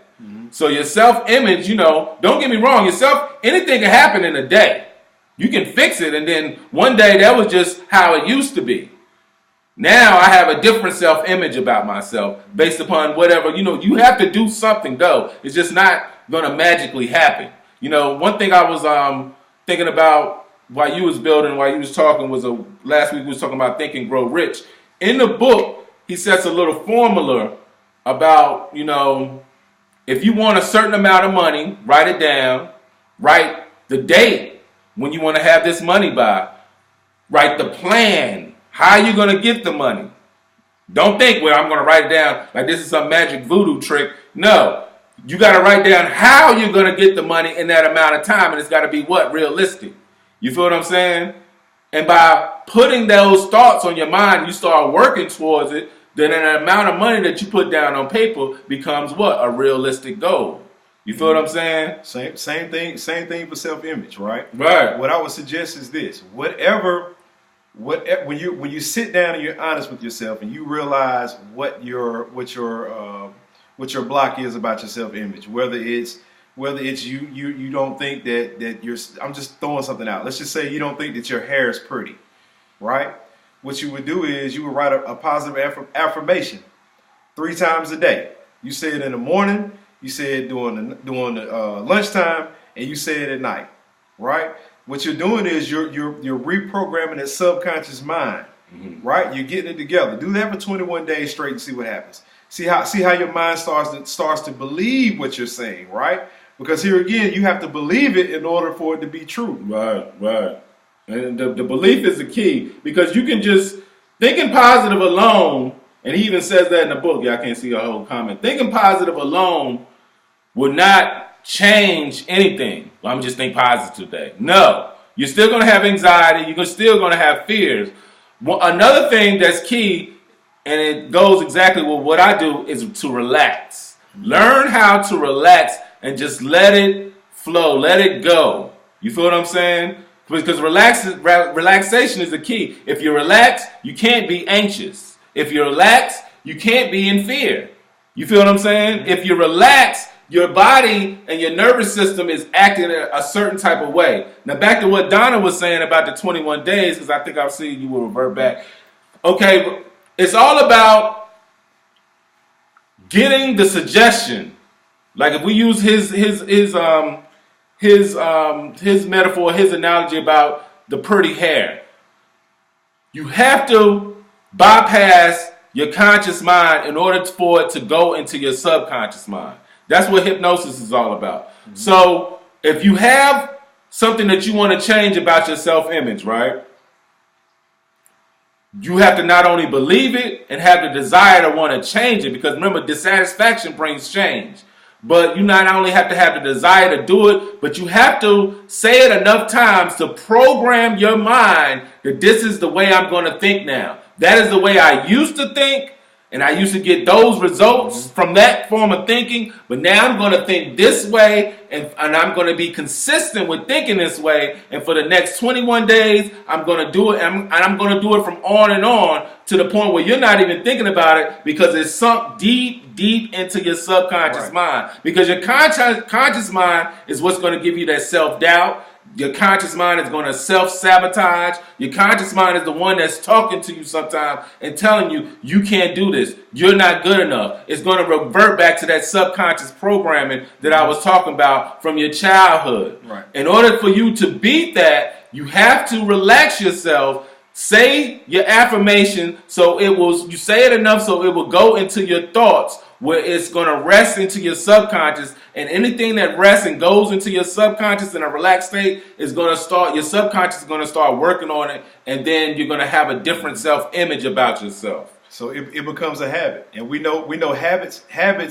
So your self-image, don't get me wrong, anything can happen in a day. You can fix it, and then one day that was just how it used to be. Now I have a different self-image about myself based upon whatever, you have to do something though. It's just not going to magically happen. One thing I was thinking about while you was talking was last week we was talking about Think and Grow Rich. In the book, he sets a little formula about, if you want a certain amount of money, write it down, write the date when you want to have this money by, write the plan, how you're going to get the money. Don't think, I'm going to write it down like this is some magic voodoo trick. No, you got to write down how you're going to get the money in that amount of time, and it's got to be realistic. You feel what I'm saying? And by putting those thoughts on your mind, you start working towards it, then an amount of money that you put down on paper becomes a realistic goal. You feel what I'm saying? Same thing for self-image, right? Right. What I would suggest is this: whatever, when you sit down and you're honest with yourself and you realize what your block is about your self-image, whether it's you don't think that you're. I'm just throwing something out. Let's just say you don't think that your hair is pretty, right? What you would do is you would write a positive affirmation 3 times a day. You say it in the morning, you say it during the lunchtime, and you say it at night, right? What you're doing is you're reprogramming that subconscious mind, right? You're getting it together. Do that for 21 days straight and see what happens. See how your mind starts to believe what you're saying, right? Because here again, you have to believe it in order for it to be true. Right. And the belief is the key, because you can just thinking positive alone, and he even says that in the book. I can't see a whole comment. Thinking positive alone will not change anything. Well, I'm just think positive today. No, you're still going to have anxiety. You're still going to have fears. Another thing that's key, and it goes exactly with what I do, is to relax. Learn how to relax and just let it flow. Let it go. You feel what I'm saying? Because relaxation is the key. If you relax, you can't be anxious. If you relax, you can't be in fear. You feel what I'm saying? If you relax, your body and your nervous system is acting a certain type of way. Now back to what Donna was saying about the 21 days, because I think I'll see you will revert back. Okay, it's all about getting the suggestion. Like if we use his metaphor, his analogy about the pretty hair. You have to bypass your conscious mind in order for it to go into your subconscious mind. That's what hypnosis is all about. Mm-hmm. So if you have something that you want to change about your self-image, right? You have to not only believe it and have the desire to want to change it, because remember, dissatisfaction brings change. But you not only have to have the desire to do it, but you have to say it enough times to program your mind that this is the way I'm going to think now. That is the way I used to think, and I used to get those results from that form of thinking. But now I'm going to think this way, and I'm going to be consistent with thinking this way. And for the next 21 days, I'm going to do it, and I'm going to do it from on and on to the point where you're not even thinking about it because it's sunk deep into your subconscious mind. Because your conscious mind is what's going to give you that self-doubt. Your conscious mind is going to self-sabotage. Your conscious mind is the one that's talking to you sometimes and telling you, you can't do this. You're not good enough. It's going to revert back to that subconscious programming that I was talking about from your childhood. Right. In order for you to beat that, you have to relax yourself. Say your affirmation you say it enough so it will go into your thoughts, where it's going to rest into your subconscious, and anything that rests and goes into your subconscious in a relaxed state is going to start, your subconscious is going to start working on it, and then you're going to have a different self-image about yourself. So it becomes a habit, and we know habits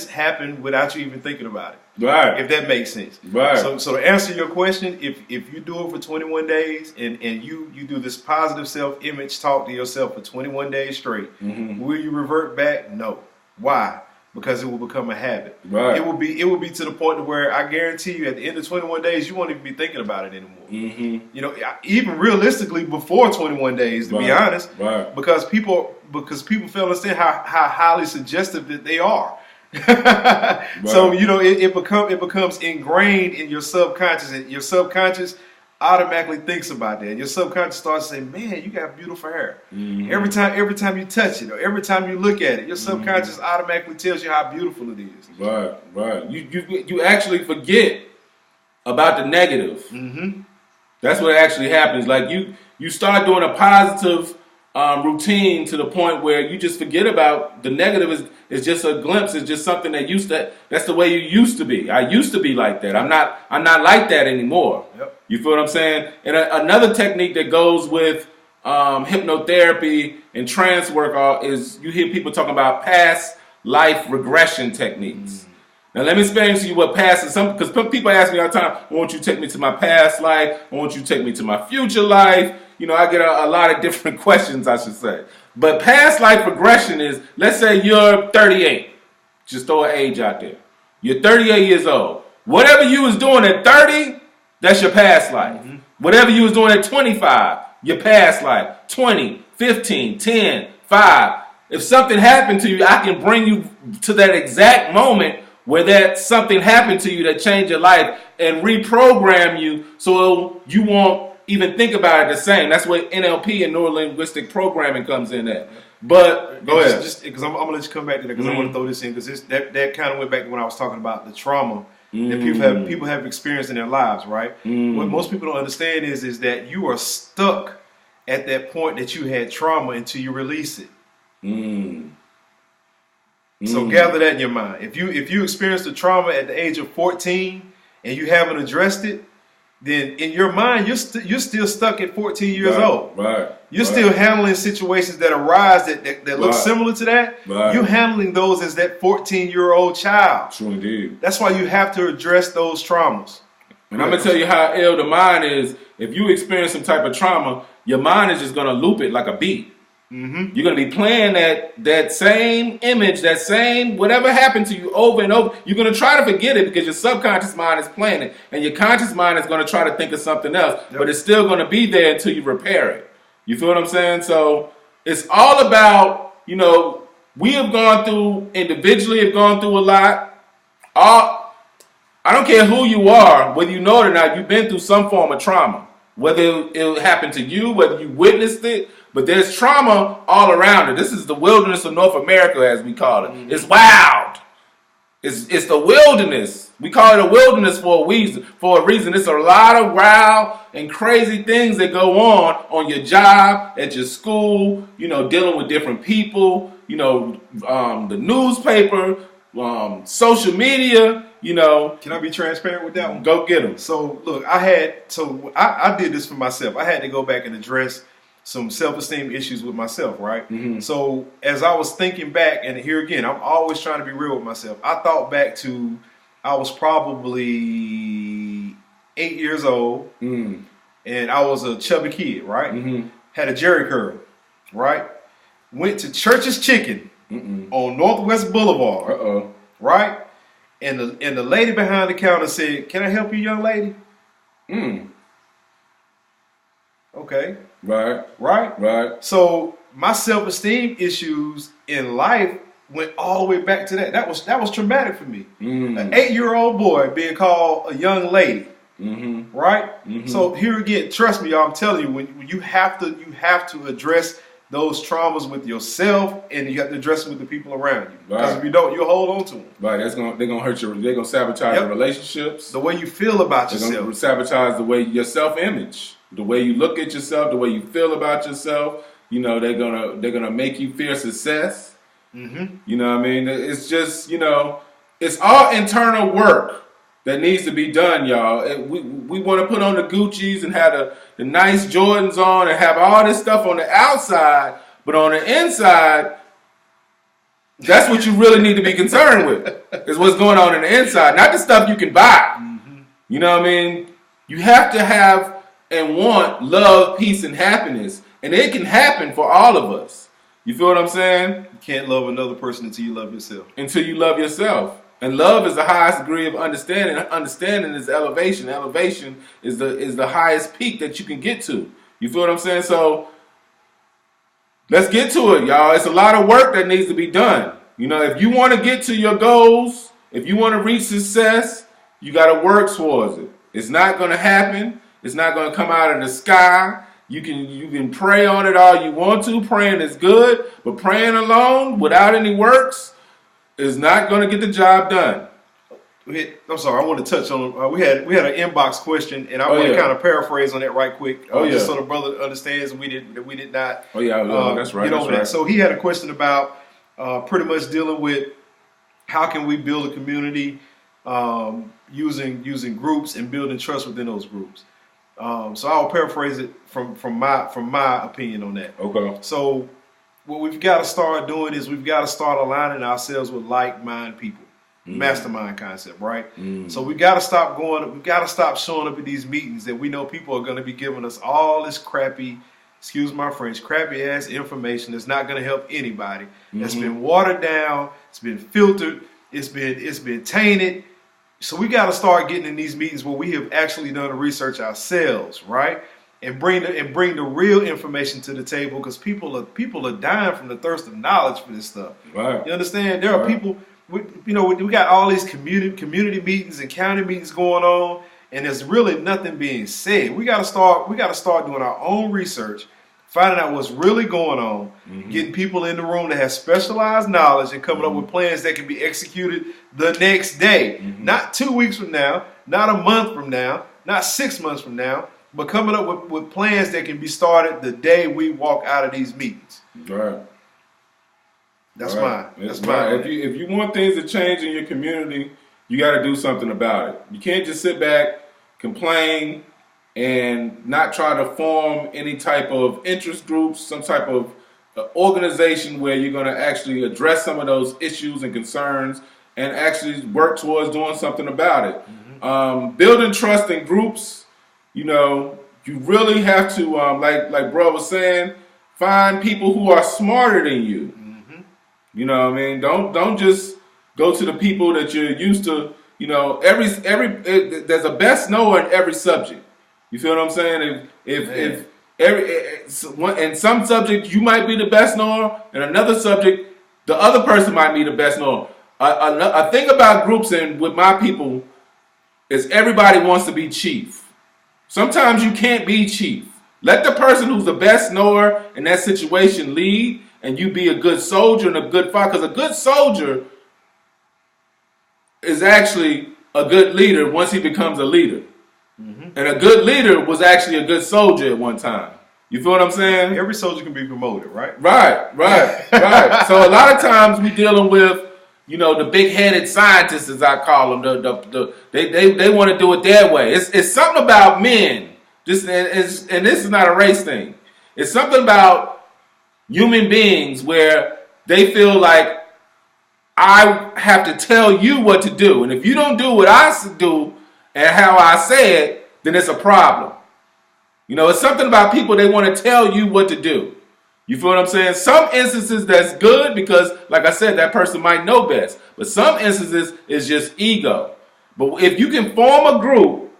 happen without you even thinking about it. Right. If that makes sense. Right. So to answer your question, if you do it for 21 days and you do this positive self-image talk to yourself for 21 days straight, will you revert back? No. Why? Because it will become a habit. Right. It will be to the point to where I guarantee you at the end of 21 days you won't even be thinking about it anymore. Mm-hmm. You know, even realistically before 21 days, to be honest, because people fail to understand how highly suggestive that they are. So you know it becomes ingrained in your subconscious, and your subconscious automatically thinks about that. Your subconscious starts saying, "Man, you got beautiful hair." Every time you touch it, or every time you look at it, your subconscious automatically tells you how beautiful it is. Right. You actually forget about the negative. That's what actually happens. Like you start doing a positive routine to the point where you just forget about the negative. Is just a glimpse. It's just something that's the way you used to be. I used to be like that. I'm not like that anymore. Yep. You feel what I'm saying? And another technique that goes with hypnotherapy and trance work is you hear people talking about past life regression techniques. Now let me explain to you what past is. Because people ask me all the time, "I want you to take me to my past life. I want you to take me to my future life." You know, I get a lot of different questions, I should say. But past life regression is, let's say you're 38. Just throw an age out there. You're 38 years old. Whatever you was doing at 30, that's your past life. Whatever you was doing at 25, your past life. 20, 15, 10, 5. If something happened to you, I can bring you to that exact moment where that something happened to you that changed your life and reprogram you so you won't even think about it the same. That's where NLP and neuro-linguistic programming comes in at. But go ahead. Just because I'm gonna let you come back to that, because I want to throw this in, because that kind of went back to when I was talking about the trauma that people have experienced in their lives, right? What most people don't understand is that you are stuck at that point that you had trauma until you release it. So gather that in your mind. If you experienced the trauma at the age of 14 and you haven't addressed it, then in your mind you're still stuck at 14 years old. You're still handling situations that arise that look similar to that. You're handling those as that 14-year-old child. True indeed. That's why you have to address those traumas. And I'm gonna tell you how ill the mind is. If you experience some type of trauma, your mind is just gonna loop it like a beat. You're going to be playing that same image, that same whatever happened to you over and over. You're going to try to forget it because your subconscious mind is playing it. And your conscious mind is going to try to think of something else. But it's still going to be there until you repair it. You feel what I'm saying? So it's all about, we have gone through, individually have gone through a lot. I don't care who you are, whether you know it or not, you've been through some form of trauma. Whether it happened to you, whether you witnessed it. But there's trauma all around it. This is the wilderness of North America, as we call it. It's wild. It's the wilderness. We call it a wilderness for a reason. It's a lot of wild and crazy things that go on your job, at your school, dealing with different people, the newspaper, social media, Can I be transparent with that one? Go get them. So, look, I did this for myself. I had to go back and address some self-esteem issues with myself, right? So as I was thinking back, and here again, I'm always trying to be real with myself. I thought back to I was probably 8 years old, and I was a chubby kid, right? Mm-hmm. Had a Jerry curl, right? Went to Church's Chicken on Northwest Boulevard, right? And the lady behind the counter said, "Can I help you, young lady?" Okay. Right. So my self-esteem issues in life went all the way back to that. That was traumatic for me. An 8-year-old boy being called a young lady. Right. So here again, trust me, y'all, I'm telling you, when you have to address those traumas with yourself, and you have to address them with the people around you. Because if you don't, you'll hold on to them. Right. They're gonna hurt you. They're gonna sabotage your relationships. The way you feel about they're yourself. Gonna sabotage the way your self-image, the way you look at yourself, the way you feel about yourself. You know, they're gonna make you fear success. You know what I mean? It's just, it's all internal work that needs to be done, y'all. We want to put on the Gucci's and have the nice Jordans on and have all this stuff on the outside, but on the inside, that's what you really need to be concerned with, is what's going on in the inside, not the stuff you can buy. You know what I mean? You have to have and want love, peace, and happiness, and it can happen for all of us. You feel what I'm saying? You can't love another person until you love yourself. Until you love yourself. And love is the highest degree of understanding. Understanding is elevation. Elevation is the highest peak that you can get to. You feel what I'm saying? So let's get to it, y'all. It's a lot of work that needs to be done. You know, if you want to get to your goals, if you want to reach success, you got to work towards it. It's not going to happen. It's not going to come out of the sky. You can pray on it all you want to. Praying is good, but praying alone without any works is not going to get the job done. I'm sorry, I want to touch on. We had an inbox question, and I want to kind of paraphrase on that right quick, just so the brother understands we did not. That's right. Get over that. So he had a question about pretty much dealing with how can we build a community using groups and building trust within those groups. So I'll paraphrase it from my opinion on that. Okay. So what we've got to start doing is we've got to start aligning ourselves with like-minded people. Mastermind concept, right? So we got to stop showing up at these meetings that we know people are going to be giving us all this crappy, excuse my French, crappy ass information that's not going to help anybody. That's been watered down, it's been filtered, it's been tainted. So we got to start getting in these meetings where we have actually done the research ourselves, right? And bring the real information to the table, because people are dying from the thirst of knowledge for this stuff. Right. You understand? There are people. We got all these community meetings and county meetings going on, and there's really nothing being said. We got to start doing our own research, finding out what's really going on, getting people in the room that have specialized knowledge, and coming up with plans that can be executed the next day, not 2 weeks from now, not a month from now, not 6 months from now, but coming up with plans that can be started the day we walk out of these meetings. Right. That's mine. That's mine. mine. If you want things to change in your community, you got to do something about it. You can't just sit back, complain, and not try to form any type of interest groups, some type of organization where you're going to actually address some of those issues and concerns and actually work towards doing something about it. Building trust in groups, you really have to, like bro was saying, find people who are smarter than you. You know what I mean? Don't just go to the people that you're used to. There's a best knower in every subject. You feel what I'm saying? If in some subject you might be the best knower, in another subject the other person might be the best knower. A thing about groups and with my people is everybody wants to be chief. Sometimes you can't be chief. Let the person who's the best knower in that situation lead, and you be a good soldier and a good fighter. Because a good soldier is actually a good leader once he becomes a leader. And a good leader was actually a good soldier at one time. You feel what I'm saying? Every soldier can be promoted, right? Right. So a lot of times we dealing with, the big-headed scientists, as I call them. They want to do it their way. It's something about men. And this is not a race thing. It's something about human beings where they feel like I have to tell you what to do. And if you don't do what I do and how I say it, then it's a problem. You know, it's something about people, they want to tell you what to do. You feel what I'm saying? Some instances that's good because, like I said, that person might know best. But some instances is just ego. But if you can form a group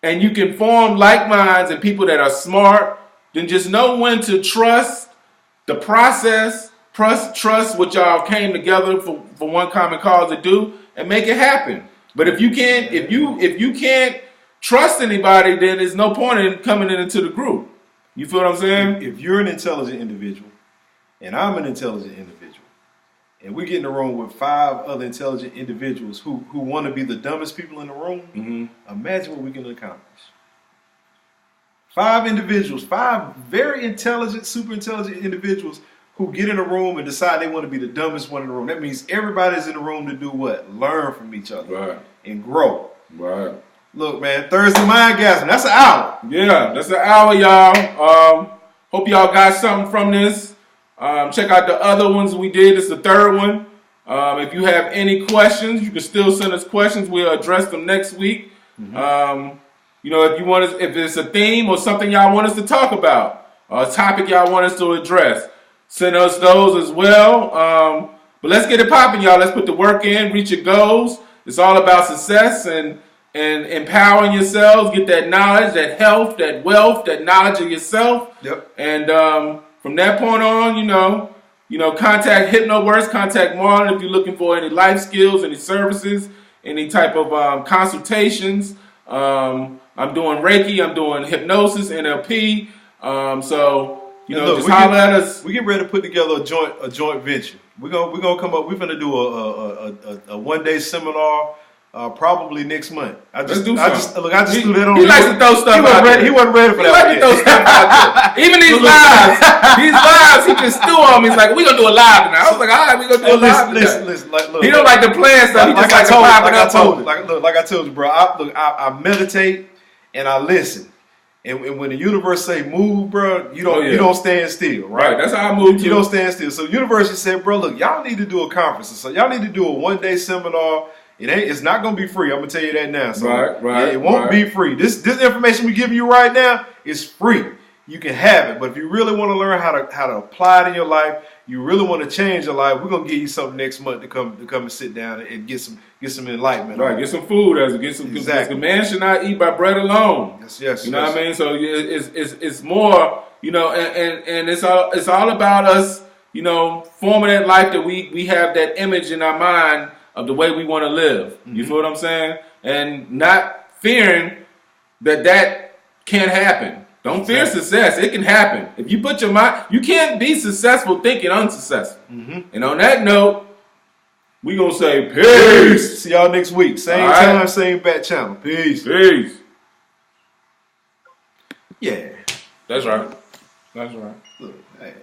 and you can form like minds and people that are smart, then just know when to trust the process, trust what y'all came together for one common cause to do, and make it happen. But if you can't, if you can't trust anybody, then there's no point in coming into the group. You feel what I'm saying? If you're an intelligent individual, and I'm an intelligent individual, and we get in the room with 5 other intelligent individuals who want to be the dumbest people in the room, imagine what we can accomplish. 5 individuals, 5 very intelligent, super intelligent individuals who get in a room and decide they want to be the dumbest one in the room. That means everybody's in the room to do what? Learn from each other and grow. Right. Look, man, Thursday Mindgasm, that's an hour. Yeah, that's an hour, y'all. Hope y'all got something from this. Check out the other ones we did. It's the 3rd one. If you have any questions, you can still send us questions. We'll address them next week. You know, if you want us, if it's a theme or something y'all want us to talk about, or a topic y'all want us to address, send us those as well. But let's get it popping, y'all. Let's put the work in, reach your goals. It's all about success and empowering yourselves. Get that knowledge, that health, that wealth, that knowledge of yourself. Yep. And from that point on, you know, contact HypnoWorks, contact Marlon if you're looking for any life skills, any services, any type of consultations. I'm doing Reiki, I'm doing hypnosis, NLP. So, you know, just holler at us. We get ready to put together a joint venture. We're gonna come up. We're gonna do a one-day seminar. Probably next month. Let's do something. I just threw that on. He likes to throw stuff out there. He wasn't ready for that. He likes to throw stuff out there. Even these lives, he just threw on me. He's like, "We gonna do a live tonight." I was like, "All right, we gonna do a live tonight." Listen, look, he don't like to plan stuff. He just like to pop it up. Like I told you, bro. I meditate and I listen. And when the universe say move, bro, you don't stand still, right? That's how I move too. You don't stand still. So the universe just said, bro, look, y'all need to do a conference. So y'all need to do a one-day seminar. It's not gonna be free. I'm gonna tell you that now. So it won't be free. This information we giving you right now is free. You can have it, but if you really want to learn how to apply it in your life, you really want to change your life, we're gonna give you something next month to come and sit down and get some enlightenment. Right, get some food exactly. The man should not eat by bread alone. Yes. You know what I mean? So it's more, you know, and it's all about us, you know, forming that life that we have that image in our mind of the way we want to live. You feel what I'm saying? And not fearing that can't happen. Don't fear success. It can happen. If you put your mind, you can't be successful thinking unsuccessful. And on that note, we gonna say peace. See y'all next week. Same time, same bat channel. Peace. Peace. Yeah. That's right. Look, hey.